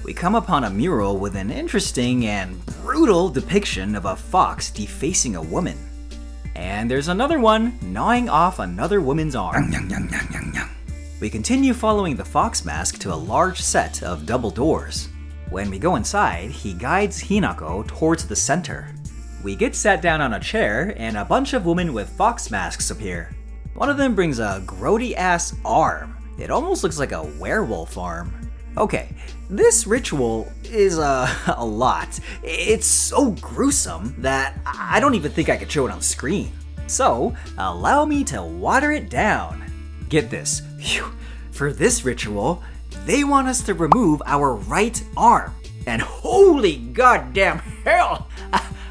We come upon a mural with an interesting and brutal depiction of a fox defacing a woman. And there's another one gnawing off another woman's arm. We continue following the fox mask to a large set of double doors. When we go inside, he guides Hinako towards the center. We get sat down on a chair, and a bunch of women with fox masks appear. One of them brings a grody-ass arm. It almost looks like a werewolf arm. Okay, this ritual is a lot. It's so gruesome that I don't even think I could show it on screen. So, allow me to water it down. Get this, phew. For this ritual, they want us to remove our right arm. And holy goddamn hell!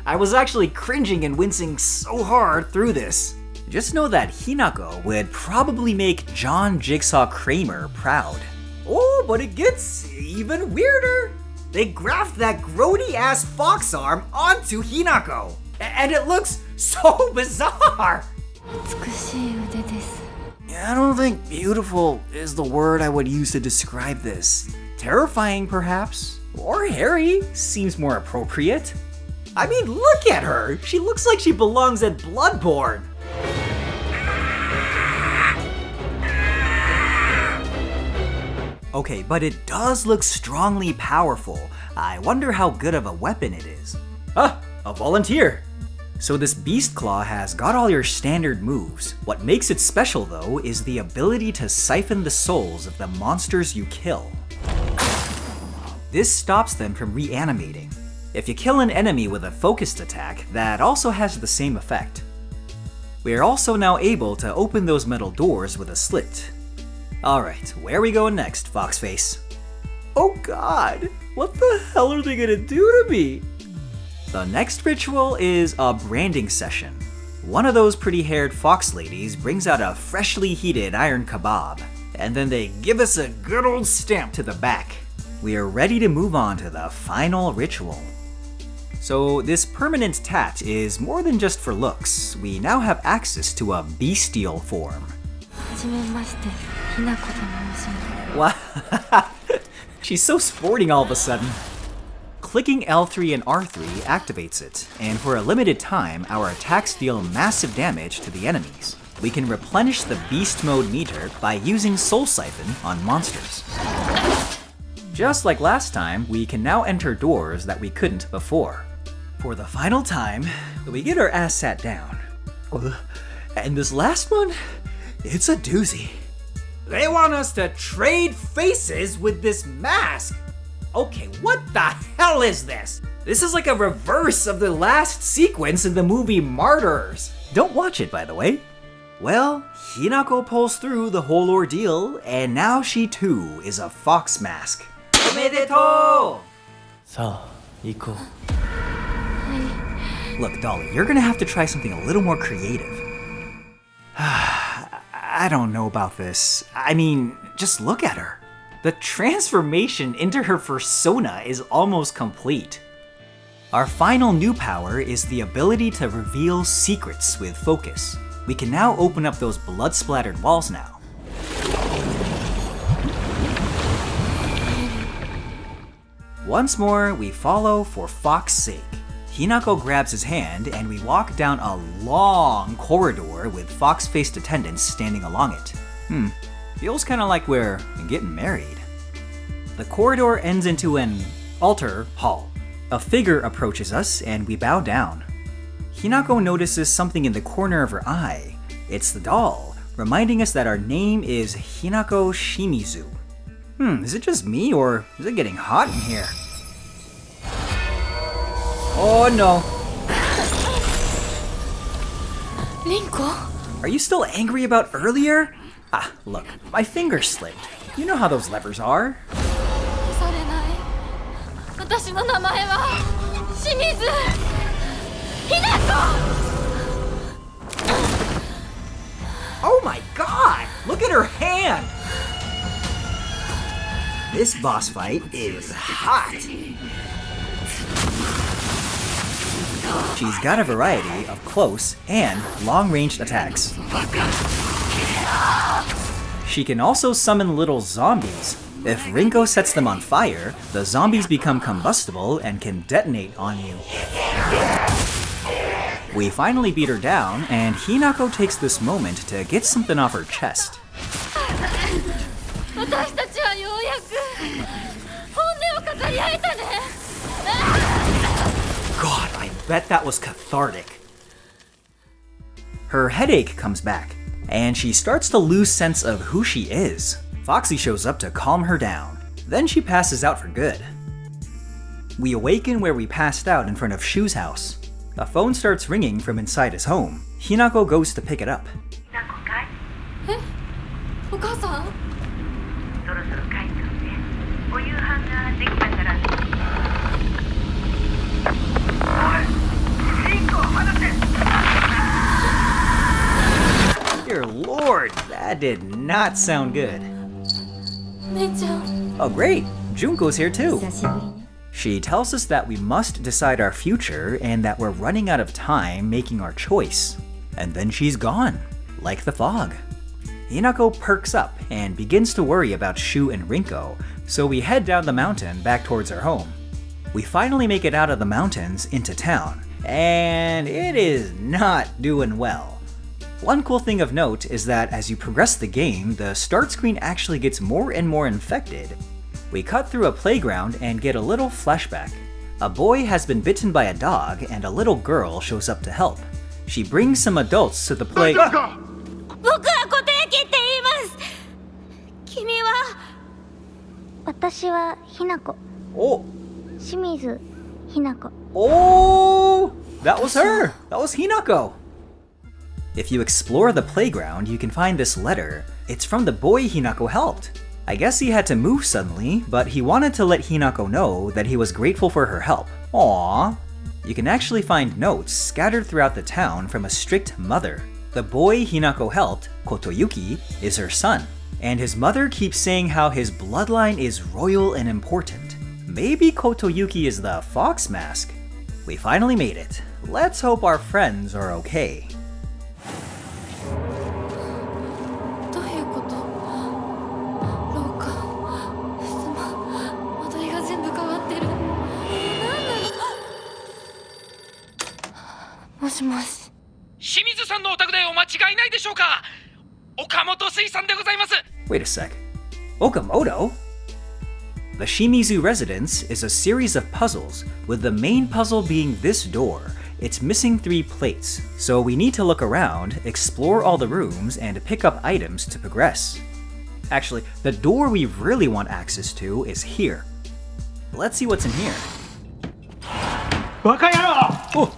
I was actually cringing and wincing so hard through this. Just know that Hinako would probably make John Jigsaw Kramer proud. Oh, but it gets even weirder. They graft that grody-ass fox arm onto Hinako. And it looks so bizarre. I don't think beautiful is the word I would use to describe this. Terrifying, perhaps? Or hairy seems more appropriate. I mean, look at her! She looks like she belongs at Bloodborne! Okay, but it does look strongly powerful. I wonder how good of a weapon it is. Ah, a volunteer! So this Beast Claw has got all your standard moves. What makes it special though is the ability to siphon the souls of the monsters you kill. This stops them from reanimating. If you kill an enemy with a focused attack, that also has the same effect. We are also now able to open those metal doors with a slit. Alright, where are we going next, Foxface? Oh god, what the hell are they gonna do to me? The next ritual is a branding session. One of those pretty-haired fox ladies brings out a freshly heated iron kebab, and then they give us a good old stamp to the back. We are ready to move on to the final ritual. So this permanent tat is more than just for looks. We now have access to a bestial form. What? She's so sporting all of a sudden. Clicking L3 and R3 activates it, and for a limited time, our attacks deal massive damage to the enemies. We can replenish the beast mode meter by using Soul Siphon on monsters. Just like last time, we can now enter doors that we couldn't before. For the final time, we get our ass sat down. And this last one, it's a doozy. They want us to trade faces with this mask. Okay, what the hell is this? This is like a reverse of the last sequence in the movie Martyrs. Don't watch it, by the way. Well, Hinako pulls through the whole ordeal, and now she too is a fox mask. Omedetou! Look, Dolly, you're gonna have to try something a little more creative. I don't know about this. I mean, just look at her. The transformation into her persona is almost complete. Our final new power is the ability to reveal secrets with focus. We can now open up those blood-splattered walls now. Once more, we follow for Fox's sake. Hinako grabs his hand and we walk down a long corridor with fox-faced attendants standing along it. Feels kinda like we're getting married. The corridor ends into an altar hall. A figure approaches us and we bow down. Hinako notices something in the corner of her eye. It's the doll, reminding us that our name is Hinako Shimizu. Is it just me or is it getting hot in here? Oh no.
Rinko?
Are you still angry about earlier? Ah, look, my finger slipped. You know how those levers are. Oh my god! Look at her hand! This boss fight is hot! She's got a variety of close and long-ranged attacks. She can also summon little zombies. If Rinko sets them on fire, the zombies become combustible and can detonate on you. We finally beat her down, and Hinako takes this moment to get something off her chest. God, I bet that was cathartic. Her headache comes back, and she starts to lose sense of who she is. Foxy shows up to calm her down. Then she passes out for good. We awaken where we passed out in front of Shu's house. A phone starts ringing from inside his home. Hinako goes to pick it up. Dear Lord, that did not sound good. Oh great, Junko's here too. She tells us that we must decide our future and that we're running out of time making our choice. And then she's gone, like the fog. Hinako perks up and begins to worry about Shu and Rinko, so we head down the mountain back towards our home. We finally make it out of the mountains into town, and it is not doing well. One cool thing of note is that as you progress the game, the start screen actually gets more and more infected. We cut through a playground and get a little flashback. A boy has been bitten by a dog and a little girl shows up to help. She brings some adults to the play- Oh!
Shimizu Hinako.
Oh! That was her! That was Hinako! If you explore the playground, you can find this letter. It's from the boy Hinako helped. I guess he had to move suddenly, but he wanted to let Hinako know that he was grateful for her help. Aww! You can actually find notes scattered throughout the town from a strict mother. The boy Hinako helped, Kotoyuki, is her son, and his mother keeps saying how his bloodline is royal and important. Maybe Kotoyuki is the fox mask? We finally made it. Let's hope our friends are okay. Wait a sec. Okamoto? The Shimizu Residence is a series of puzzles, with the main puzzle being this door. It's missing 3 plates, so we need to look around, explore all the rooms, and pick up items to progress. Actually, the door we really want access to is here. Let's see what's in here.
Oh.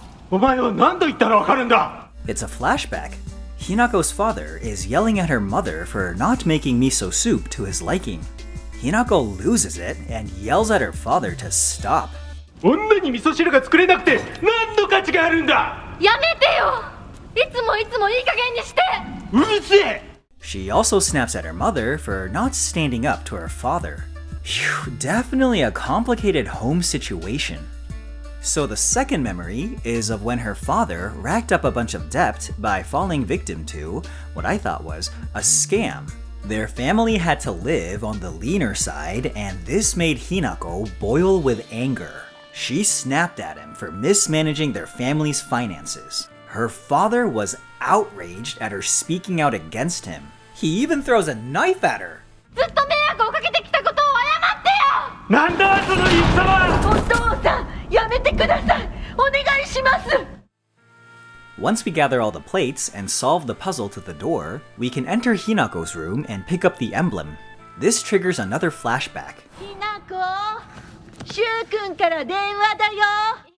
It's a flashback. Hinako's father is yelling at her mother for not making miso soup to his liking. Hinako loses it and yells at her father to stop. She also snaps at her mother for not standing up to her father. Phew, definitely a complicated home situation. So the second memory is of when her father racked up a bunch of debt by falling victim to what I thought was a scam. Their family had to live on the leaner side, and this made Hinako boil with anger. She snapped at him for mismanaging their family's finances. Her father was outraged at her speaking out against him. He even throws a knife at her. Once we gather all the plates and solve the puzzle to the door, we can enter Hinako's room and pick up the emblem. This triggers another flashback.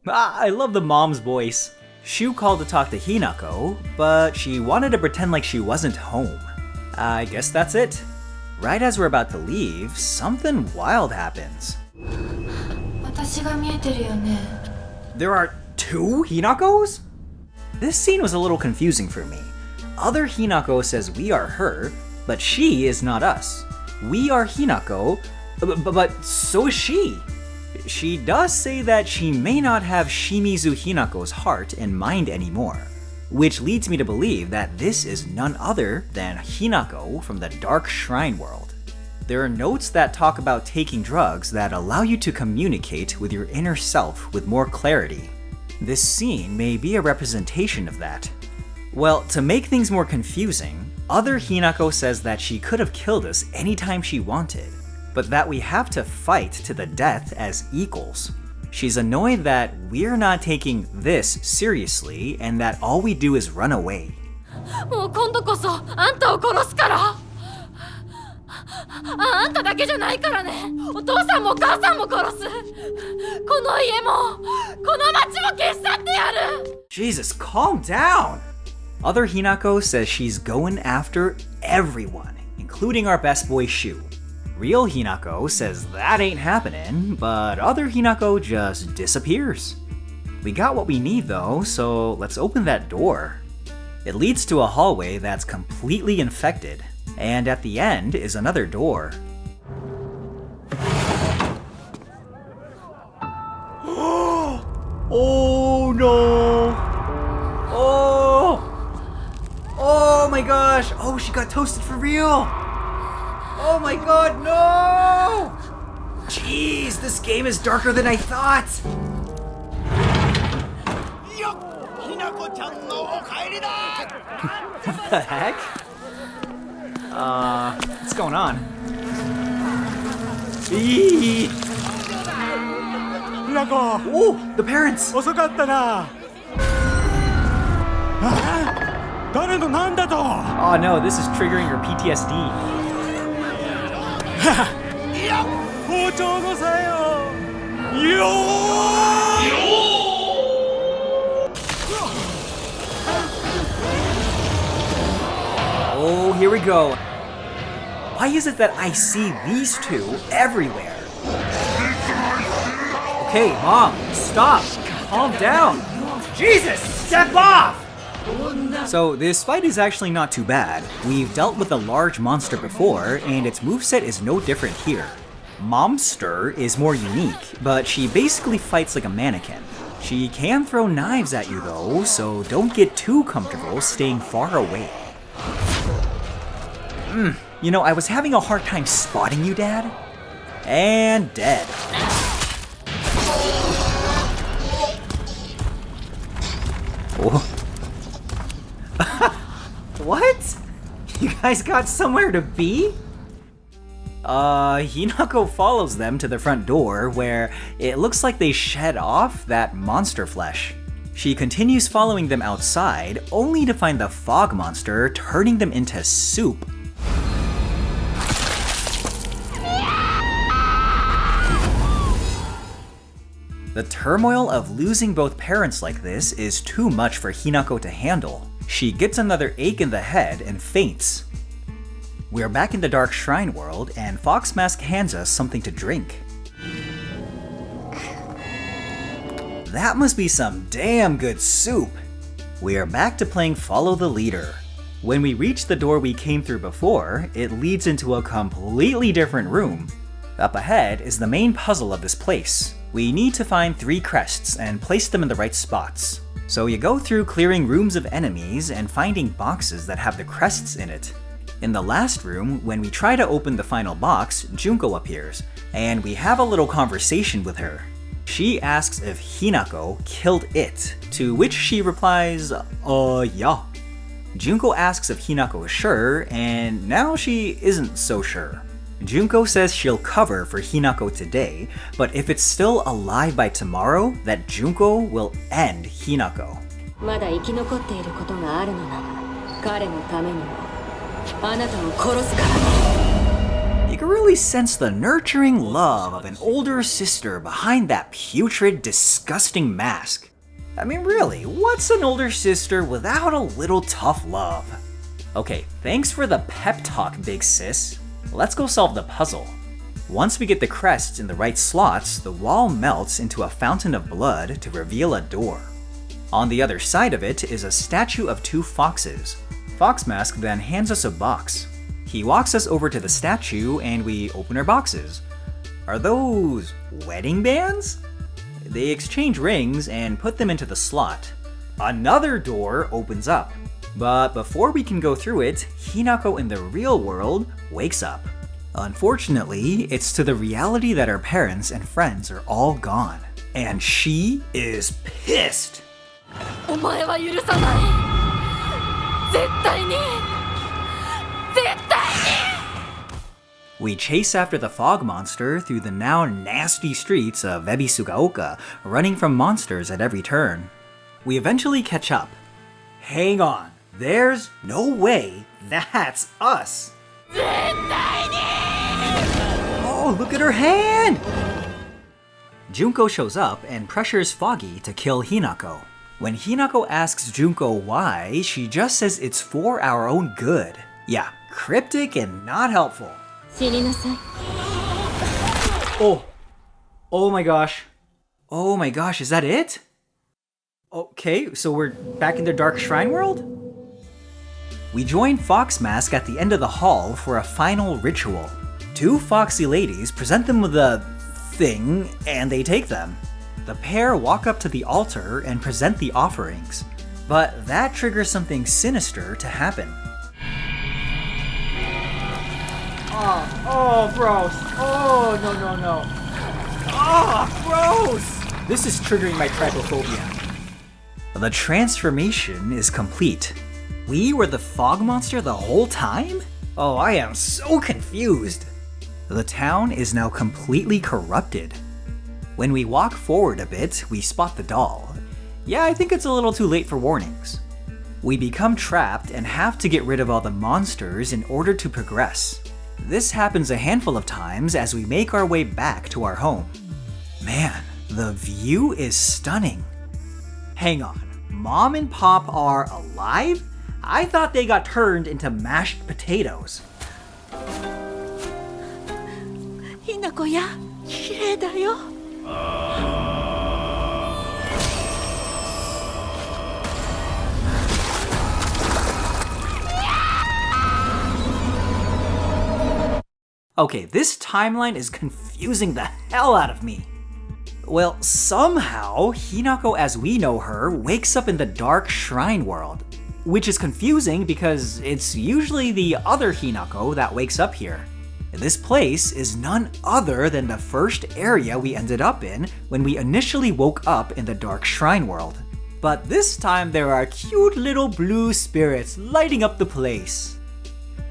I love the mom's voice. Shu called to talk to Hinako, but she wanted to pretend like she wasn't home. I guess that's it. Right as we're about to leave, something wild happens. There are 2 Hinakos? This scene was a little confusing for me. Other Hinako says we are her, but she is not us. We are Hinako, but so is she. She does say that she may not have Shimizu Hinako's heart and mind anymore, which leads me to believe that this is none other than Hinako from the Dark Shrine world. There are notes that talk about taking drugs that allow you to communicate with your inner self with more clarity. This scene may be a representation of that. Well, to make things more confusing, other Hinako says that she could have killed us anytime she wanted, but that we have to fight to the death as equals. She's annoyed that we're not taking this seriously and that all we do is run away. Jesus, calm down! Other Hinako says she's going after everyone, including our best boy Shu. Real Hinako says that ain't happening, but other Hinako just disappears. We got what we need though, so let's open that door. It leads to a hallway that's completely infected, and at the end is another door. Oh no! Oh my gosh! Oh, she got toasted for real! Oh my god, no! Jeez, this game is darker than I thought! What the heck? What's going on? Eee! Oh, the parents! Oh no, this is triggering your PTSD. Oh, here we go. Why is it that I see these two everywhere? Okay, Mom, stop. Calm down. Jesus, step off! So this fight is actually not too bad. We've dealt with a large monster before, and its moveset is no different here. Momster is more unique, but she basically fights like a mannequin. She can throw knives at you though, so don't get too comfortable staying far away. You know, I was having a hard time spotting you, Dad. And dead. Oh. What? You guys got somewhere to be? Hinako follows them to the front door where it looks like they shed off that monster flesh. She continues following them outside, only to find the fog monster turning them into soup. The turmoil of losing both parents like this is too much for Hinako to handle. She gets another ache in the head and faints. We're back in the Dark Shrine world, and Fox Mask hands us something to drink. That must be some damn good soup! We are back to playing Follow the Leader. When we reach the door we came through before, it leads into a completely different room. Up ahead is the main puzzle of this place. We need to find 3 crests and place them in the right spots. So you go through clearing rooms of enemies and finding boxes that have the crests in it. In the last room, when we try to open the final box, Junko appears, and we have a little conversation with her. She asks if Hinako killed it, to which she replies, yeah. Junko asks if Hinako is sure, and now she isn't so sure. Junko says she'll cover for Hinako today, but if it's still alive by tomorrow, that Junko will end Hinako. You can really sense the nurturing love of an older sister behind that putrid, disgusting mask. I mean, really, what's an older sister without a little tough love? Okay, thanks for the pep talk, big sis. Let's go solve the puzzle. Once we get the crests in the right slots, the wall melts into a fountain of blood to reveal a door. On the other side of it is a statue of 2 foxes. Fox Mask then hands us a box. He walks us over to the statue and we open our boxes. Are those wedding bands? They exchange rings and put them into the slot. Another door opens up. But before we can go through it, Hinako in the real world wakes up. Unfortunately, it's to the reality that her parents and friends are all gone. And she is pissed! We chase after the fog monster through the now nasty streets of Ebisugaoka, running from monsters at every turn. We eventually catch up. Hang on. There's no way that's us! Oh, look at her hand! Junko shows up and pressures Foggy to kill Hinako. When Hinako asks Junko why, she just says it's for our own good. Yeah, cryptic and not helpful. Oh my gosh. Oh my gosh, is that it? Okay, so we're back in the Dark Shrine world? We join Fox Mask at the end of the hall for a final ritual. 2 foxy ladies present them with a thing, and they take them. The pair walk up to the altar and present the offerings, but that triggers something sinister to happen. Oh, gross. Oh, no. Oh, gross! This is triggering my trypophobia. The transformation is complete. We were the fog monster the whole time? Oh, I am so confused. The town is now completely corrupted. When we walk forward a bit, we spot the doll. Yeah, I think it's a little too late for warnings. We become trapped and have to get rid of all the monsters in order to progress. This happens a handful of times as we make our way back to our home. Man, the view is stunning. Hang on, Mom and Pop are alive? I thought they got turned into mashed potatoes.
ひなこや、綺麗だよ。
Okay, this timeline is confusing the hell out of me. Well, somehow, Hinako as we know her wakes up in the dark shrine world, which is confusing because it's usually the other Hinako that wakes up here. This place is none other than the first area we ended up in when we initially woke up in the dark shrine world. But this time there are cute little blue spirits lighting up the place.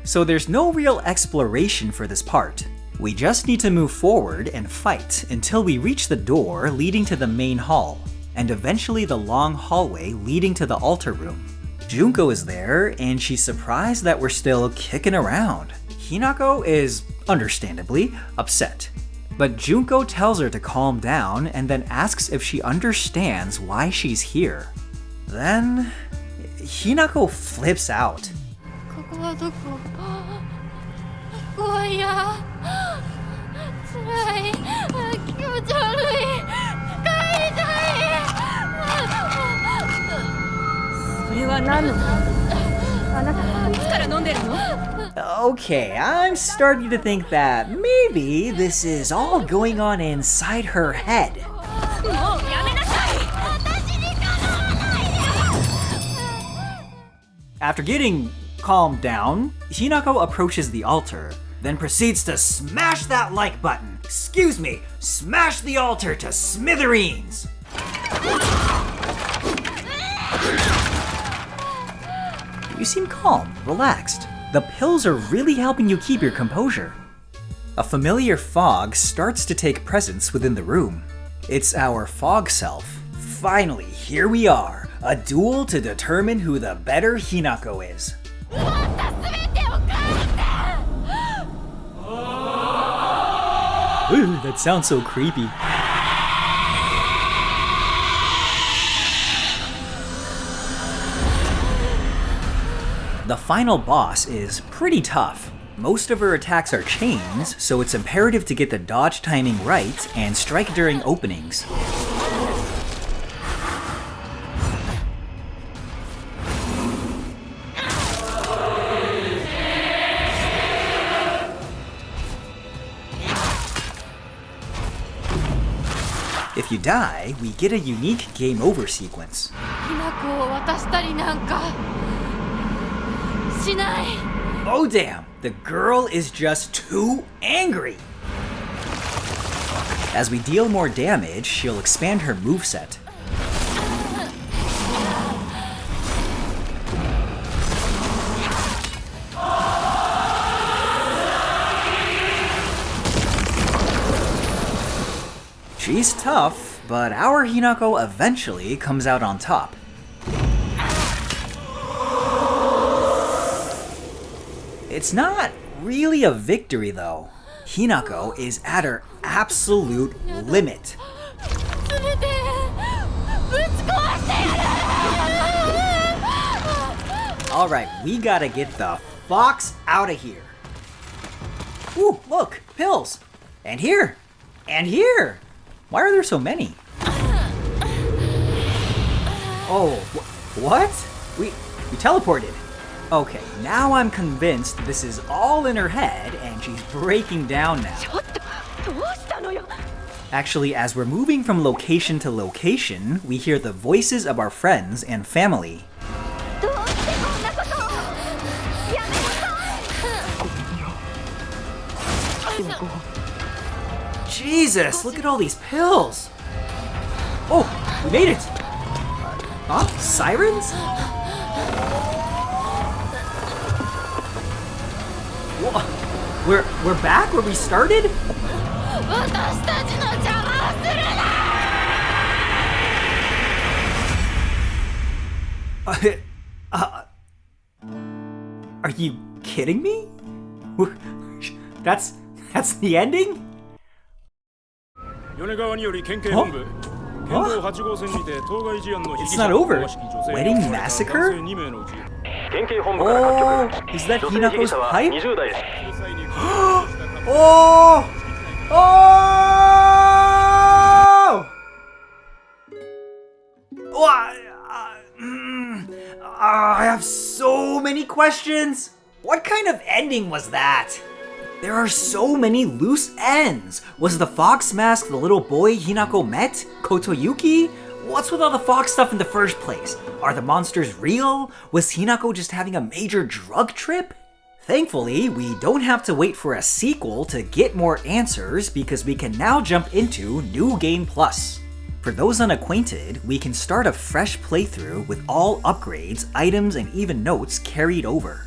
So there's no real exploration for this part. We just need to move forward and fight until we reach the door leading to the main hall, and eventually the long hallway leading to the altar room. Junko is there, and she's surprised that we're still kicking around. Hinako is, understandably, upset. But Junko tells her to calm down and then asks if she understands why she's here. Then, Hinako flips out.
ここはどこ？怖いや。辛い。気持ち悪い。帰りたい。それは何の？あなたいつから飲んでるの？
Okay, I'm starting to think that maybe this is all going on inside her head.
もうやめなさい。私に構わないで。
After getting calmed down, Hinako approaches the altar, then proceeds to smash that like button. Excuse me, smash the altar to smithereens. You seem calm, relaxed. The pills are really helping you keep your composure. A familiar fog starts to take presence within the room. It's our fog self. Finally, here we are, a duel to determine who the better Hinako is. Ooh, that sounds so creepy. The final boss is pretty tough. Most of her attacks are chains, so it's imperative to get the dodge timing right and strike during openings. If you die, we get a unique game over sequence.
ひなこを渡したりなんかしない。
Oh damn, the girl is just too angry. As we deal more damage, she'll expand her moveset. She's tough, but our Hinako eventually comes out on top. It's not really a victory though. Hinako is at her absolute limit. Alright, we gotta get the fox out of here. Ooh, look, pills! And here! And here! Why are there so many? Oh, what? We teleported. Okay, now I'm convinced this is all in her head and she's breaking down now. Actually, as we're moving from location to location, we hear the voices of our friends and family. Jesus, look at all these pills! Oh, we made it! Huh? Sirens? We're back where we started? Are you kidding me? That's the ending? It's not over. Wedding massacre? Oh, is that Hinako's pipe? Oh! Oh! I have so many questions. What kind of ending was that? There are so many loose ends. Was the fox mask the little boy Hinako met? Kotoyuki? What's with all the fox stuff in the first place? Are the monsters real? Was Hinako just having a major drug trip? Thankfully, we don't have to wait for a sequel to get more answers because we can now jump into New Game Plus. For those unacquainted, we can start a fresh playthrough with all upgrades, items, and even notes carried over.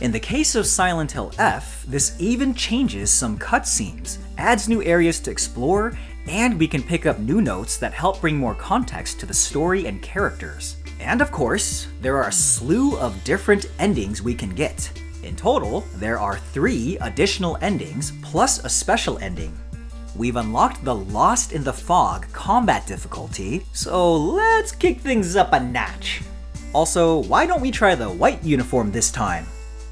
In the case of Silent Hill F, this even changes some cutscenes, adds new areas to explore, and we can pick up new notes that help bring more context to the story and characters. And of course, there are a slew of different endings we can get. In total, there are 3 additional endings plus a special ending. We've unlocked the Lost in the Fog combat difficulty, so let's kick things up a notch. Also, why don't we try the white uniform this time?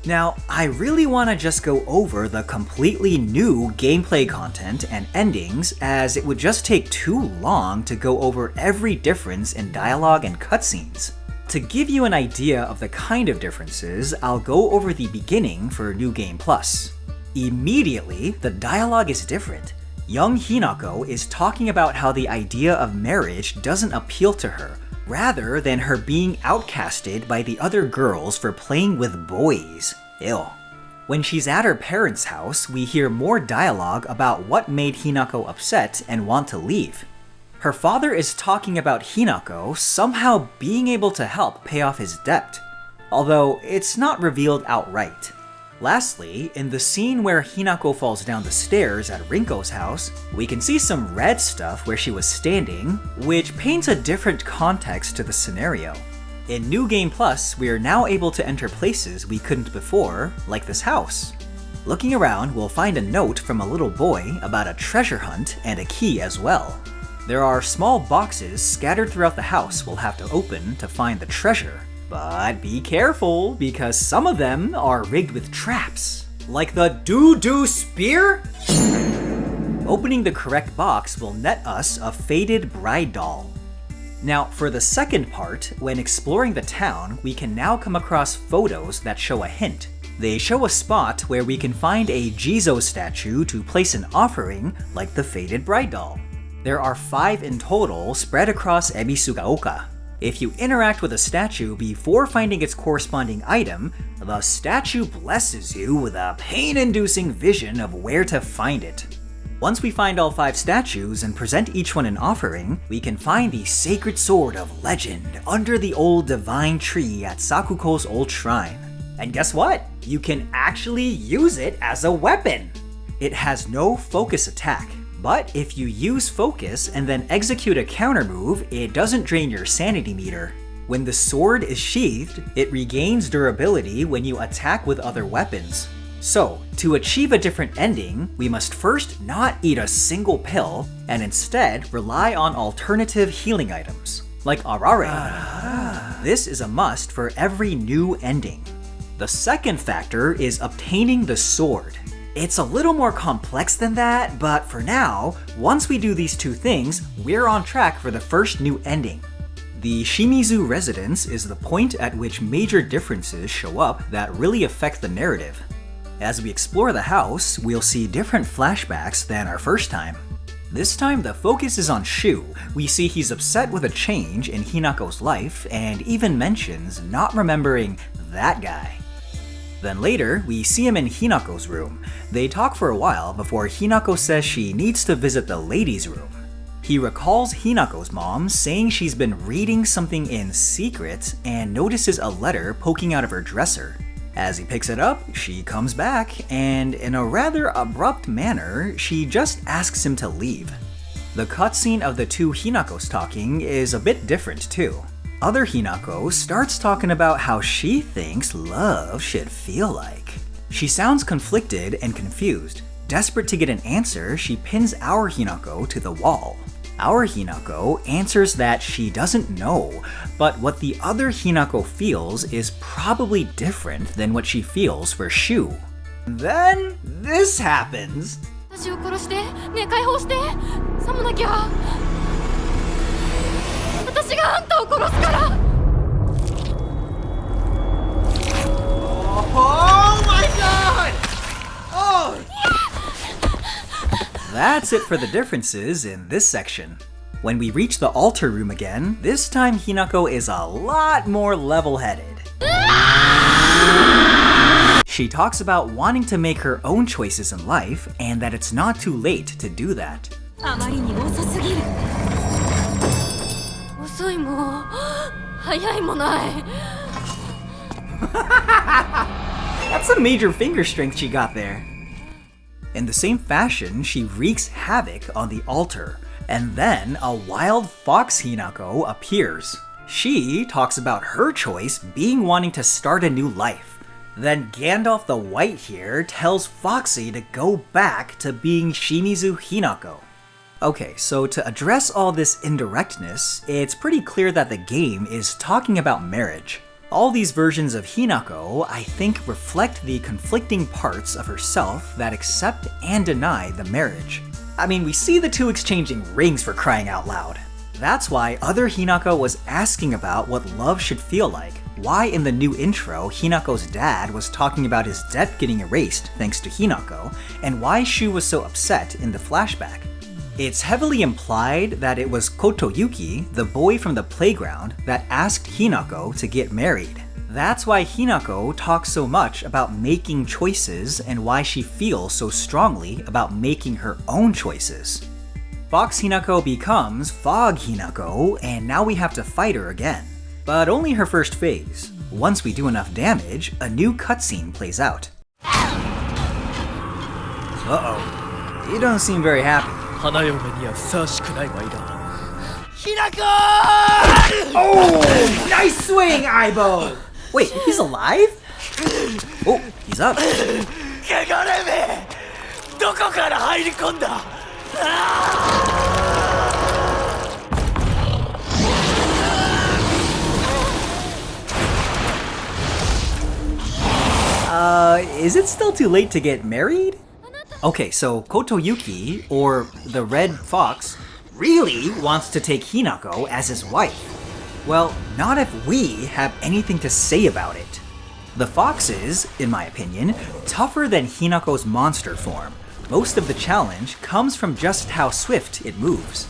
Now, I really want to just go over the completely new gameplay content and endings, as it would just take too long to go over every difference in dialogue and cutscenes. To give you an idea of the kind of differences, I'll go over the beginning for New Game Plus. Immediately, the dialogue is different. Young Hinako is talking about how the idea of marriage doesn't appeal to her, rather than her being outcasted by the other girls for playing with boys. Ew. When she's at her parents' house, we hear more dialogue about what made Hinako upset and want to leave. Her father is talking about Hinako somehow being able to help pay off his debt, although it's not revealed outright. Lastly, in the scene where Hinako falls down the stairs at Rinko's house, we can see some red stuff where she was standing, which paints a different context to the scenario. In New Game Plus, we are now able to enter places we couldn't before, like this house. Looking around, we'll find a note from a little boy about a treasure hunt and a key as well. There are small boxes scattered throughout the house we'll have to open to find the treasure. But be careful, because some of them are rigged with traps. Like the doo-doo spear? Opening the correct box will net us a faded bride doll. Now, for the second part, when exploring the town, we can now come across photos that show a hint. They show a spot where we can find a Jizo statue to place an offering, like the faded bride doll. There are 5 in total spread across Ebisugaoka. If you interact with a statue before finding its corresponding item, the statue blesses you with a pain-inducing vision of where to find it. Once we find all 5 statues and present each one an offering, we can find the sacred sword of legend under the old divine tree at Sakuko's old shrine. And guess what? You can actually use it as a weapon! It has no focus attack. But if you use focus and then execute a counter move, it doesn't drain your sanity meter. When the sword is sheathed, it regains durability when you attack with other weapons. So, to achieve a different ending, we must first not eat a single pill, and instead rely on alternative healing items, like Arare. This is a must for every new ending. The second factor is obtaining the sword. It's a little more complex than that, but for now, once we do these 2 things, we're on track for the first new ending. The Shimizu Residence is the point at which major differences show up that really affect the narrative. As we explore the house, we'll see different flashbacks than our first time. This time, the focus is on Shu. We see he's upset with a change in Hinako's life and even mentions not remembering that guy. Then later, we see him in Hinako's room. They talk for a while before Hinako says she needs to visit the ladies' room. He recalls Hinako's mom saying she's been reading something in secret and notices a letter poking out of her dresser. As he picks it up, she comes back, and in a rather abrupt manner, she just asks him to leave. The cutscene of the 2 Hinakos talking is a bit different too. Other Hinako starts talking about how she thinks love should feel like. She sounds conflicted and confused, desperate to get an answer, she pins our Hinako to the wall. Our Hinako answers that she doesn't know, but what the other Hinako feels is probably different than what she feels for Shu. Then this happens.
私を殺して、ねえ解放して、さもなきゃ。私があんたを殺すから。
Oh my god! Oh!
That's it for the differences in this section. When we reach the altar room again, this time Hinako is a lot more level-headed. She talks about wanting to make her own choices in life and that it's not too late to do that.
あまりに遅すぎる。遅いも早いもない。
That's some major finger strength she got there. In the same fashion, she wreaks havoc on the altar, and then a wild fox Hinako appears. She talks about her choice being wanting to start a new life. Then Gandalf the White here tells Foxy to go back to being Shimizu Hinako. Okay, so to address all this indirectness, it's pretty clear that the game is talking about marriage. All these versions of Hinako, I think, reflect the conflicting parts of herself that accept and deny the marriage. I mean, we see the two exchanging rings for crying out loud. That's why other Hinako was asking about what love should feel like, why in the new intro Hinako's dad was talking about his debt getting erased thanks to Hinako, and why Shu was so upset in the flashback. It's heavily implied that it was Kotoyuki, the boy from the playground, that asked Hinako to get married. That's why Hinako talks so much about making choices and why she feels so strongly about making her own choices. Fox Hinako becomes Fog Hinako, and now we have to fight her again. But only her first phase. Once we do enough damage, a new cutscene plays out. Uh-oh. You don't seem very happy.
Hinako!
Oh! Nice swing, Aibo! Wait, he's alive? Oh, he's up. Is it still too late to get married? Okay, so Kotoyuki, or the Red Fox, really wants to take Hinako as his wife. Well, not if we have anything to say about it. The fox is, in my opinion, tougher than Hinako's monster form. Most of the challenge comes from just how swift it moves.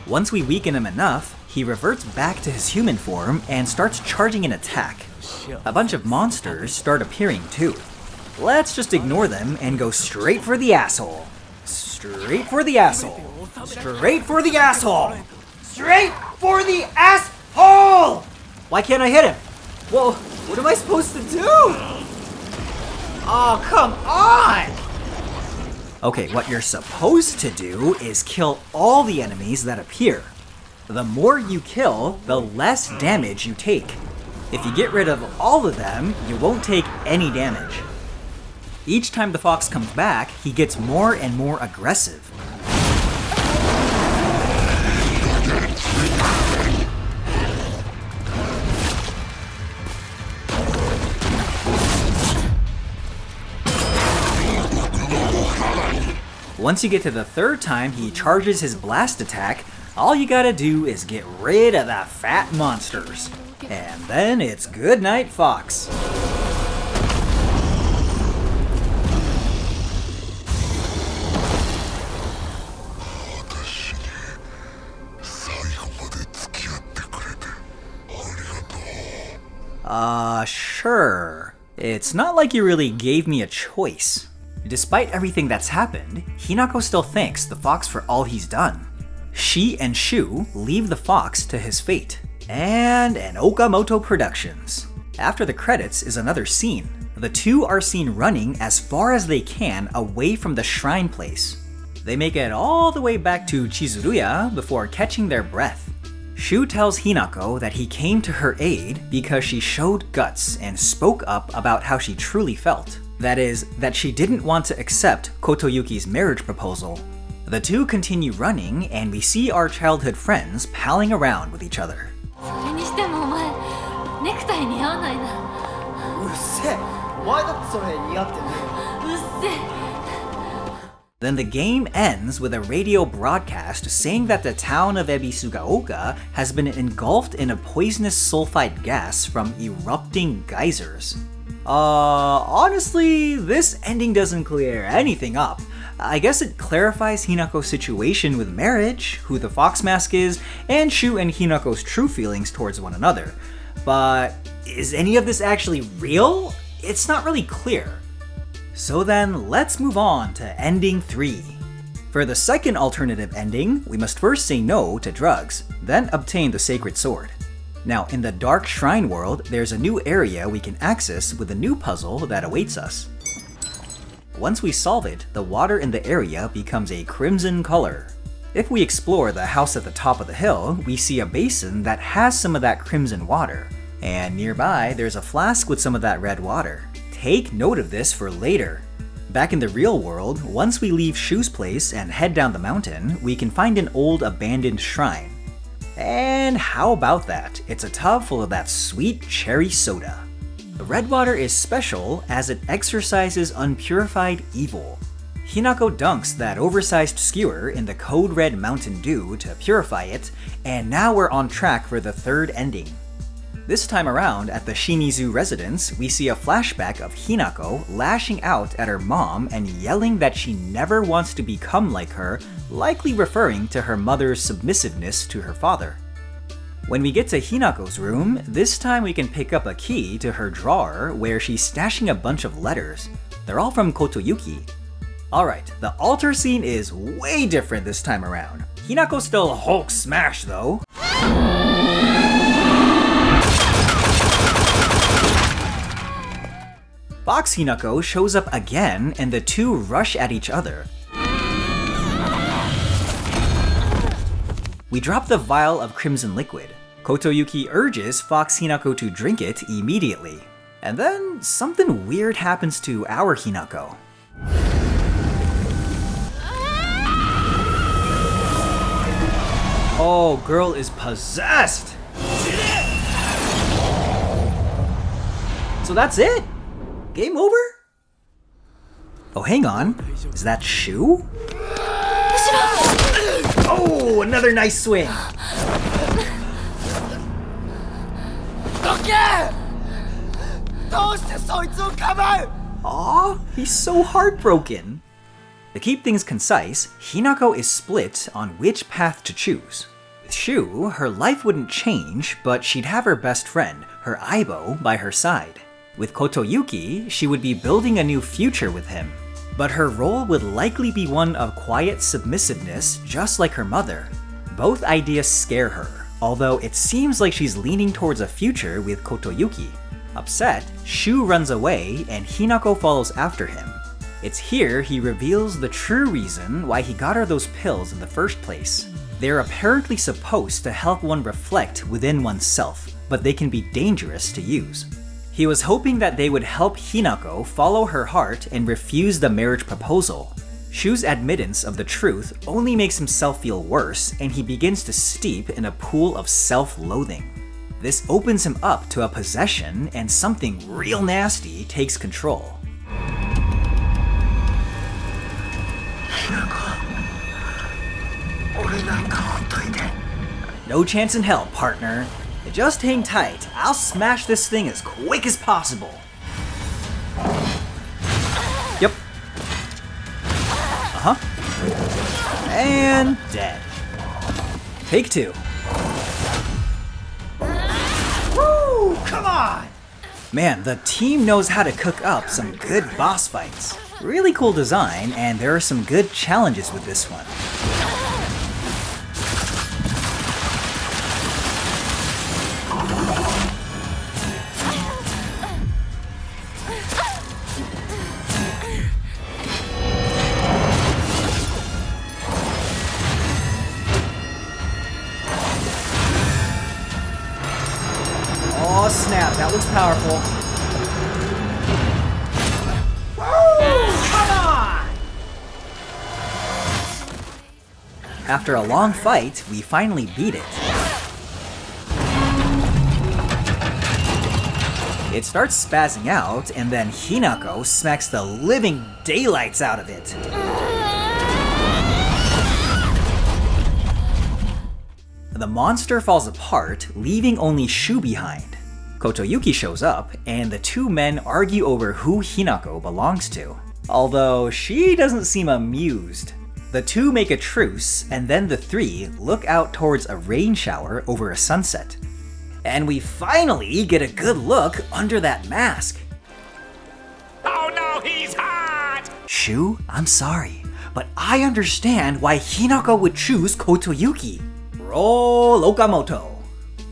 Once we weaken him enough, he reverts back to his human form and starts charging an attack. A bunch of monsters start appearing too. Let's just ignore them and go straight for the asshole. Straight for the asshole. Straight for the asshole. Straight for the asshole! Why can't I hit him? Well, what am I supposed to do? Oh, come on! Okay, what you're supposed to do is kill all the enemies that appear. The more you kill, the less damage you take. If you get rid of all of them, you won't take any damage. Each time the fox comes back, he gets more and more aggressive. Once you get to the third time he charges his blast attack, all you gotta do is get rid of the fat monsters. And then it's good night, Fox. Sure. It's not like you really gave me a choice. Despite everything that's happened, Hinako still thanks the fox for all he's done. She and Shu leave the fox to his fate. And an Okamoto Productions. After the credits is another scene. The two are seen running as far as they can away from the shrine place. They make it all the way back to Chizuruya before catching their breath. Shu tells Hinako that he came to her aid because she showed guts and spoke up about how she truly felt. That is, that she didn't want to accept Kotoyuki's marriage proposal. The two continue running, and we see our childhood friends palling around with each other. Then the game ends with a radio broadcast saying that the town of Ebisugaoka has been engulfed in a poisonous sulfide gas from erupting geysers. Honestly, this ending doesn't clear anything up. I guess it clarifies Hinako's situation with marriage, who the fox mask is, and Shu and Hinako's true feelings towards one another. But is any of this actually real? It's not really clear. So then, let's move on to ending 3. For the second alternative ending, we must first say no to drugs, then obtain the sacred sword. Now, in the Dark Shrine world, there's a new area we can access with a new puzzle that awaits us. Once we solve it, the water in the area becomes a crimson color. If we explore the house at the top of the hill, we see a basin that has some of that crimson water. And nearby, there's a flask with some of that red water. Take note of this for later. Back in the real world, once we leave Shu's place and head down the mountain, we can find an old abandoned shrine. And how about that? It's a tub full of that sweet cherry soda. The red water is special as it exorcises unpurified evil. Hinako dunks that oversized skewer in the code red Mountain Dew to purify it, and now we're on track for the third ending. This time around, at the Shimizu Residence, we see a flashback of Hinako lashing out at her mom and yelling that she never wants to become like her, likely referring to her mother's submissiveness to her father. When we get to Hinako's room, this time we can pick up a key to her drawer where she's stashing a bunch of letters. They're all from Kotoyuki. Alright, the altar scene is way different this time around. Hinako's still Hulk smash though. Fox Hinako shows up again and the two rush at each other. We drop the vial of crimson liquid. Kotoyuki urges Fox Hinako to drink it immediately. And then something weird happens to our Hinako. Oh, girl is possessed! So that's it? Game over? Oh, hang on. Is that Shu? Oh, another nice swing! Aw, he's so heartbroken. To keep things concise, Hinako is split on which path to choose. With Shu, her life wouldn't change, but she'd have her best friend, her Aibo, by her side. With Kotoyuki, she would be building a new future with him. But her role would likely be one of quiet submissiveness, just like her mother. Both ideas scare her, although it seems like she's leaning towards a future with Kotoyuki. Upset, Shu runs away and Hinako follows after him. It's here he reveals the true reason why he got her those pills in the first place. They're apparently supposed to help one reflect within oneself, but they can be dangerous to use. He was hoping that they would help Hinako follow her heart and refuse the marriage proposal. Shu's admittance of the truth only makes himself feel worse, and he begins to steep in a pool of self-loathing. This opens him up to a possession, and something real nasty takes control. No chance in hell, partner. Just hang tight. I'll smash this thing as quick as possible. Yep. And dead. Take 2. Woo! Come on! Man, the team knows how to cook up some good boss fights. Really cool design, and there are some good challenges with this one. Oh snap, that looks powerful. After a long fight, we finally beat it. It starts spazzing out, and then Hinako smacks the living daylights out of it. The monster falls apart, leaving only Shu behind. Kotoyuki shows up, and the two men argue over who Hinako belongs to. Although she doesn't seem amused. The two make a truce, and then the three look out towards a rain shower over a sunset. And we finally get a good look under that mask.
Oh no, he's hot!
Shu, I'm sorry, but I understand why Hinako would choose Kotoyuki. Roll Okamoto.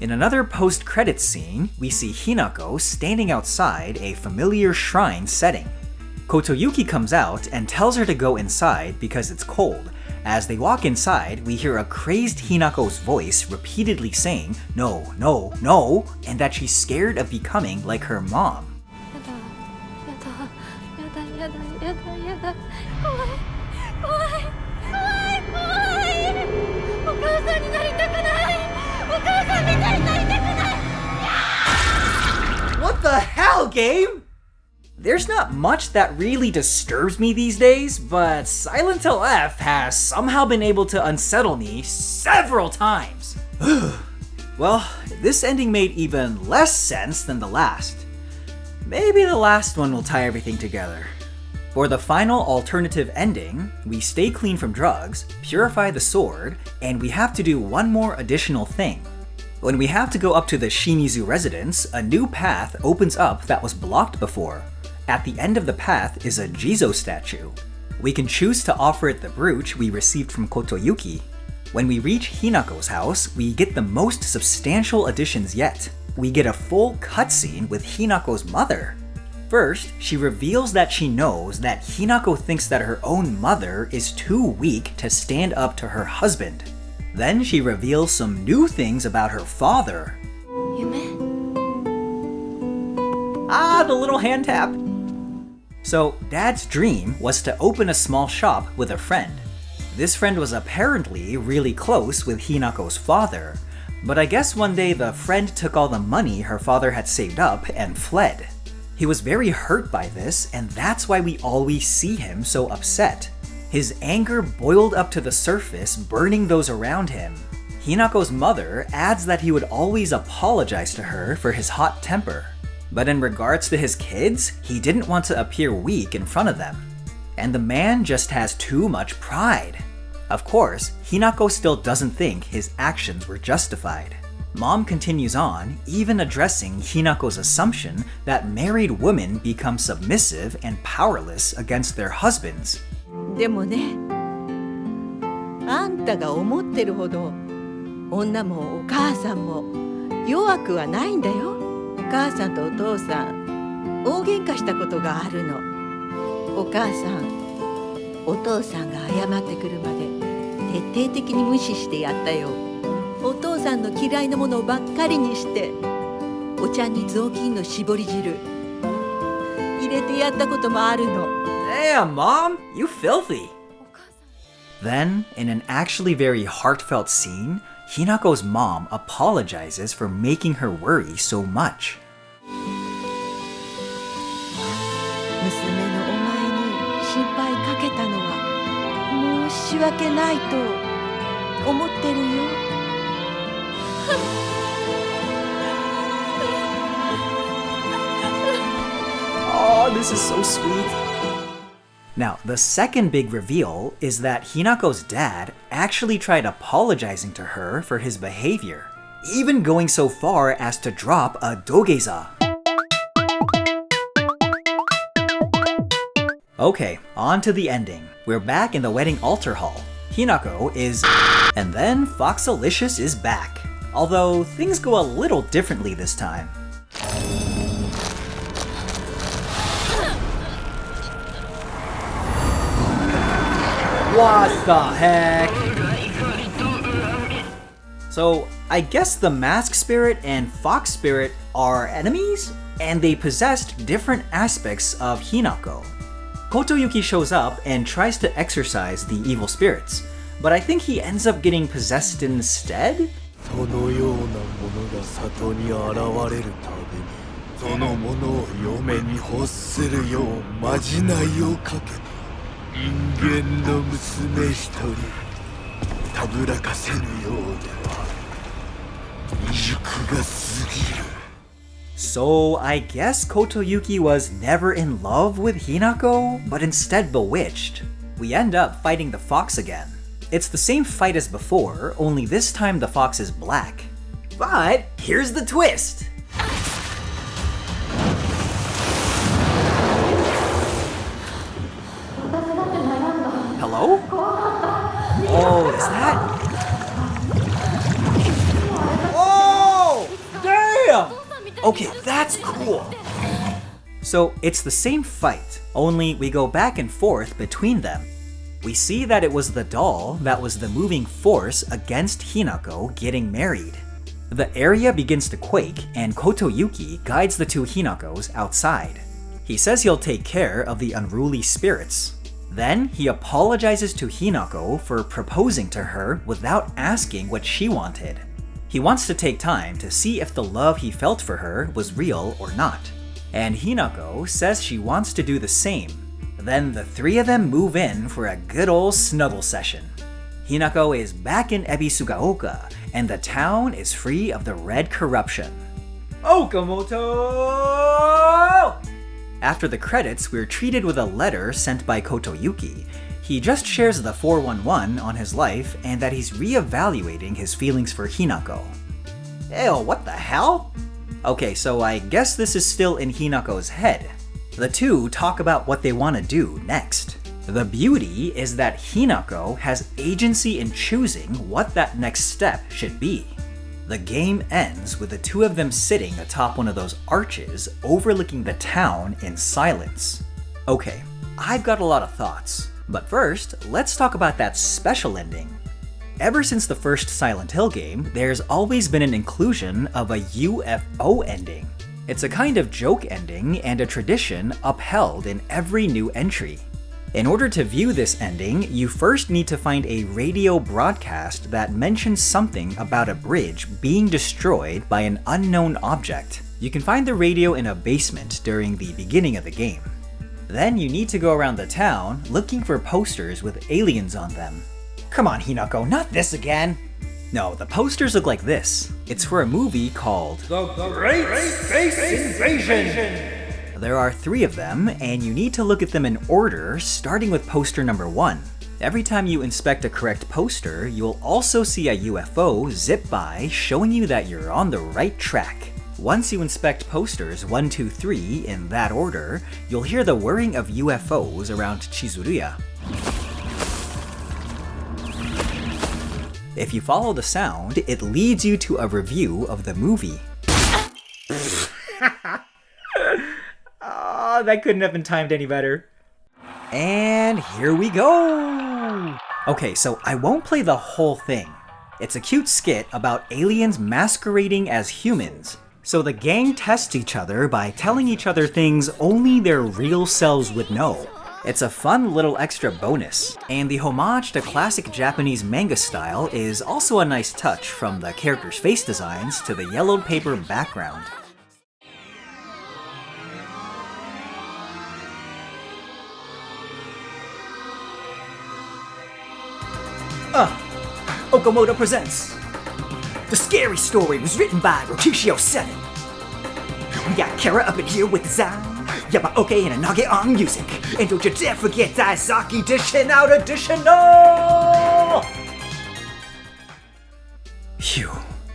In another post-credits scene, we see Hinako standing outside a familiar shrine setting. Kotoyuki comes out and tells her to go inside because it's cold. As they walk inside, we hear a crazed Hinako's voice repeatedly saying, "No, no, no," and that she's scared of becoming like her mom. What the hell, game? There's not much that really disturbs me these days, but Silent Hill F has somehow been able to unsettle me several times. Well, this ending made even less sense than the last. Maybe the last one will tie everything together. For the final alternative ending, we stay clean from drugs, purify the sword, and we have to do one more additional thing. When we have to go up to the Shimizu Residence, a new path opens up that was blocked before. At the end of the path is a Jizo statue. We can choose to offer it the brooch we received from Kotoyuki. When we reach Hinako's house, we get the most substantial additions yet. We get a full cutscene with Hinako's mother. First, she reveals that she knows that Hinako thinks that her own mother is too weak to stand up to her husband. Then she reveals some new things about her father. Ah, the little hand tap. So, Dad's dream was to open a small shop with a friend. This friend was apparently really close with Hinako's father, but I guess one day the friend took all the money her father had saved up and fled. He was very hurt by this, and that's why we always see him so upset. His anger boiled up to the surface, burning those around him. Hinako's mother adds that he would always apologize to her for his hot temper. But in regards to his kids, he didn't want to appear weak in front of them. And the man just has too much pride. Of course, Hinako still doesn't think his actions were justified. Mom continues on, even addressing Hinako's assumption that married women become submissive and powerless against their husbands.
でもね、あんたが思ってるほど女もお母さんも弱くはないんだよ。お母さんとお父さん大喧嘩したことがあるの。お母さん、お父さんが謝ってくるまで徹底的に無視してやったよ。お父さんの嫌いなものばっかりにして、お茶に雑巾の絞り汁入れてやったこともあるの。
Damn, Mom, you filthy! Then, in an actually very heartfelt scene, Hinako's mom apologizes for making her worry so much.
娘のお前に心配かけたのは申し訳ないと思ってるよ。
Oh, this is so sweet. Now, the second big reveal is that Hinako's dad actually tried apologizing to her for his behavior, even going so far as to drop a dogeza. Okay, on to the ending. We're back in the wedding altar hall. Hinako is... and then Foxalicious is back. Although, things go a little differently this time. What the heck? So, I guess the Mask Spirit and Fox Spirit are enemies, and they possessed different aspects of Hinako. Kotoyuki shows up and tries to exorcise the evil spirits, but I think he ends up getting possessed instead?
そのようなものが里に現れるたびにそのものを嫁に欲するようまじないをかけた人間の娘一人たぶらかせぬようでは未熟が過ぎる
So I guess Kotoyuki was never in love with Hinako, but instead bewitched. We end up fighting the fox again. It's the same fight as before, only this time the fox is black. But here's the twist! Hello? Oh, is that? Oh! Damn! Okay, that's cool. So it's the same fight, only we go back and forth between them. We see that it was the doll that was the moving force against Hinako getting married. The area begins to quake, and Kotoyuki guides the two Hinakos outside. He says he'll take care of the unruly spirits. Then he apologizes to Hinako for proposing to her without asking what she wanted. He wants to take time to see if the love he felt for her was real or not. And Hinako says she wants to do the same. Then the three of them move in for a good old snuggle session. Hinako is back in Ebisugaoka, and the town is free of the red corruption. Okamoto! After the credits, we're treated with a letter sent by Kotoyuki. He just shares the 411 on his life and that he's reevaluating his feelings for Hinako. Ew, what the hell? Okay, so I guess this is still in Hinako's head. The two talk about what they want to do next. The beauty is that Hinako has agency in choosing what that next step should be. The game ends with the two of them sitting atop one of those arches overlooking the town in silence. Okay, I've got a lot of thoughts, but first, let's talk about that special ending. Ever since the first Silent Hill game, there's always been an inclusion of a UFO ending. It's a kind of joke ending and a tradition upheld in every new entry. In order to view this ending, you first need to find a radio broadcast that mentions something about a bridge being destroyed by an unknown object. You can find the radio in a basement during the beginning of the game. Then you need to go around the town looking for posters with aliens on them. Come on, Hinako, not this again! No, the posters look like this. It's for a movie called The Great Space Invasion! There are 3 of them, and you need to look at them in order, starting with poster number 1. Every time you inspect a correct poster, you'll also see a UFO zip by, showing you that you're on the right track. Once you inspect posters 1, 2, 3 in that order, you'll hear the whirring of UFOs around Chizuruya. If you follow the sound, it leads you to a review of the movie. Oh, that couldn't have been timed any better. And here we go! Okay, so I won't play the whole thing. It's a cute skit about aliens masquerading as humans. So the gang tests each other by telling each other things only their real selves would know. It's a fun little extra bonus, and the homage to classic Japanese manga style is also a nice touch, from the characters' face designs to the yellowed paper background. Okamoto presents The Scary Story was written by Rokishio7. We got Kara up in here with design, Yamaoke and Anage on music, and don't you dare forget Daizaki dishing out additional! Phew,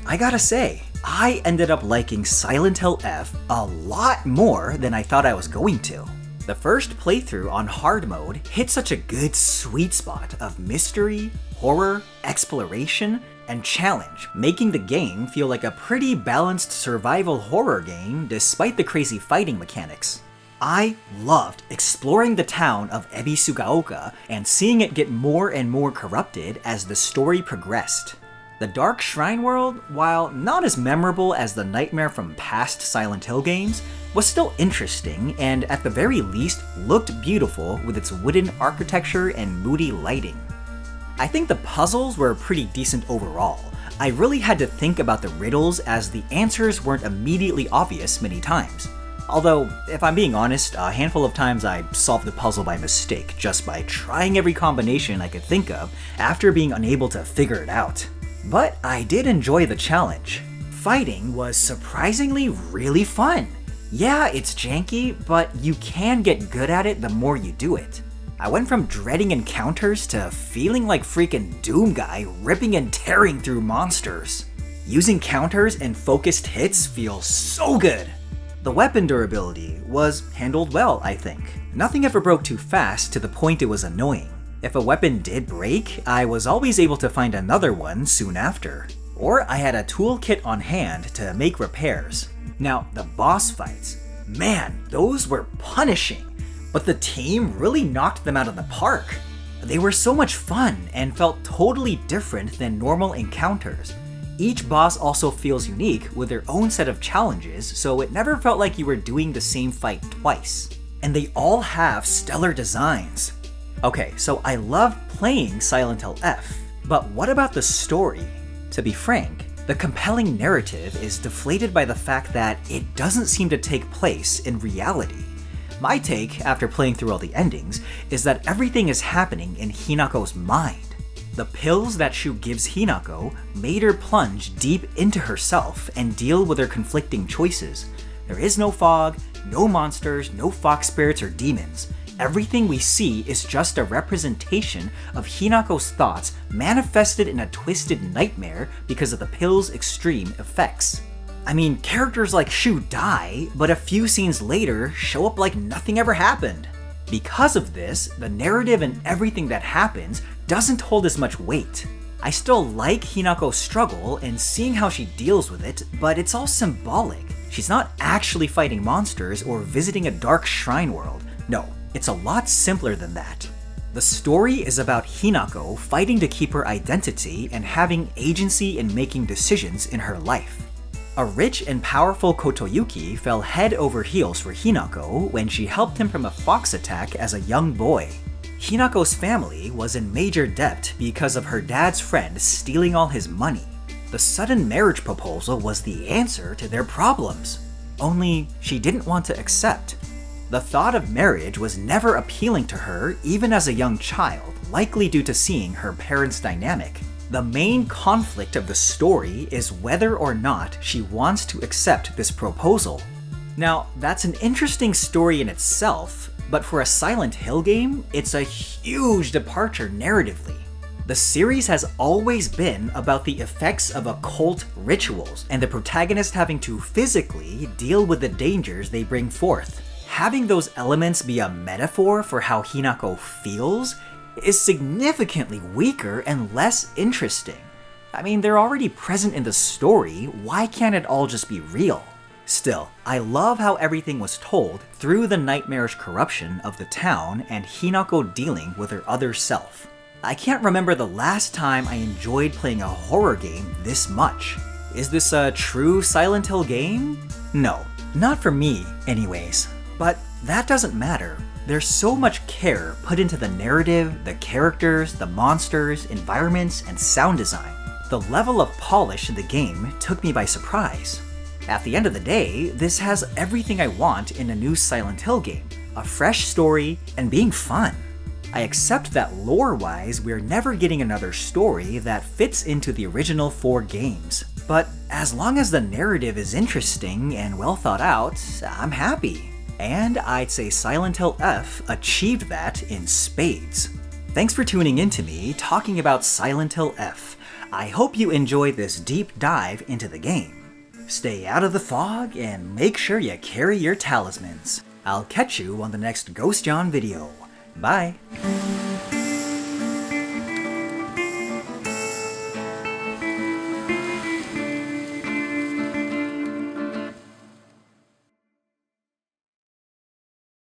I gotta say, I ended up liking Silent Hill F a lot more than I thought I was going to. The first playthrough on hard mode hit such a good sweet spot of mystery, horror, exploration, and challenge, making the game feel like a pretty balanced survival horror game despite the crazy fighting mechanics. I loved exploring the town of Ebisugaoka and seeing it get more and more corrupted as the story progressed. The Dark Shrine world, while not as memorable as the nightmare from past Silent Hill games, was still interesting and at the very least looked beautiful with its wooden architecture and moody lighting. I think the puzzles were pretty decent overall. I really had to think about the riddles as the answers weren't immediately obvious many times. Although, if I'm being honest, a handful of times I solved the puzzle by mistake, just by trying every combination I could think of after being unable to figure it out. But I did enjoy the challenge. Fighting was surprisingly really fun. Yeah, it's janky, but you can get good at it the more you do it. I went from dreading encounters to feeling like freaking Doom Guy ripping and tearing through monsters. Using counters and focused hits feels so good. The weapon durability was handled well, I think. Nothing ever broke too fast to the point it was annoying. If a weapon did break, I was always able to find another one soon after. Or I had a toolkit on hand to make repairs. Now, the boss fights, man, those were punishing. But the team really knocked them out of the park. They were so much fun and felt totally different than normal encounters. Each boss also feels unique with their own set of challenges, so it never felt like you were doing the same fight twice. And they all have stellar designs. Okay, so I love playing Silent Hill F, but what about the story? To be frank, the compelling narrative is deflated by the fact that it doesn't seem to take place in reality. My take, after playing through all the endings, is that everything is happening in Hinako's mind. The pills that Shu gives Hinako made her plunge deep into herself and deal with her conflicting choices. There is no fog, no monsters, no fox spirits or demons. Everything we see is just a representation of Hinako's thoughts manifested in a twisted nightmare because of the pill's extreme effects. I mean, characters like Shu die, but a few scenes later show up like nothing ever happened. Because of this, the narrative and everything that happens doesn't hold as much weight. I still like Hinako's struggle and seeing how she deals with it, but it's all symbolic. She's not actually fighting monsters or visiting a dark shrine world. No, it's a lot simpler than that. The story is about Hinako fighting to keep her identity and having agency in making decisions in her life. A rich and powerful Kotoyuki fell head over heels for Hinako when she helped him from a fox attack as a young boy. Hinako's family was in major debt because of her dad's friend stealing all his money. The sudden marriage proposal was the answer to their problems. Only she didn't want to accept. The thought of marriage was never appealing to her even as a young child, likely due to seeing her parents' dynamic. The main conflict of the story is whether or not she wants to accept this proposal. Now, that's an interesting story in itself, but for a Silent Hill game, it's a huge departure narratively. The series has always been about the effects of occult rituals, and the protagonist having to physically deal with the dangers they bring forth. Having those elements be a metaphor for how Hinako feels is significantly weaker and less interesting. I mean, they're already present in the story, why can't it all just be real? Still, I love how everything was told through the nightmarish corruption of the town and Hinako dealing with her other self. I can't remember the last time I enjoyed playing a horror game this much. Is this a true Silent Hill game? No, not for me anyways. But that doesn't matter. There's so much care put into the narrative, the characters, the monsters, environments, and sound design. The level of polish in the game took me by surprise. At the end of the day, this has everything I want in a new Silent Hill game. A fresh story, and being fun. I accept that lore-wise, we're never getting another story that fits into the original 4 games. But as long as the narrative is interesting and well thought out, I'm happy. And I'd say Silent Hill F achieved that in spades. Thanks for tuning in to me talking about Silent Hill F. I hope you enjoyed this deep dive into the game. Stay out of the fog and make sure you carry your talismans. I'll catch you on the next Ghost Yawn video. Bye!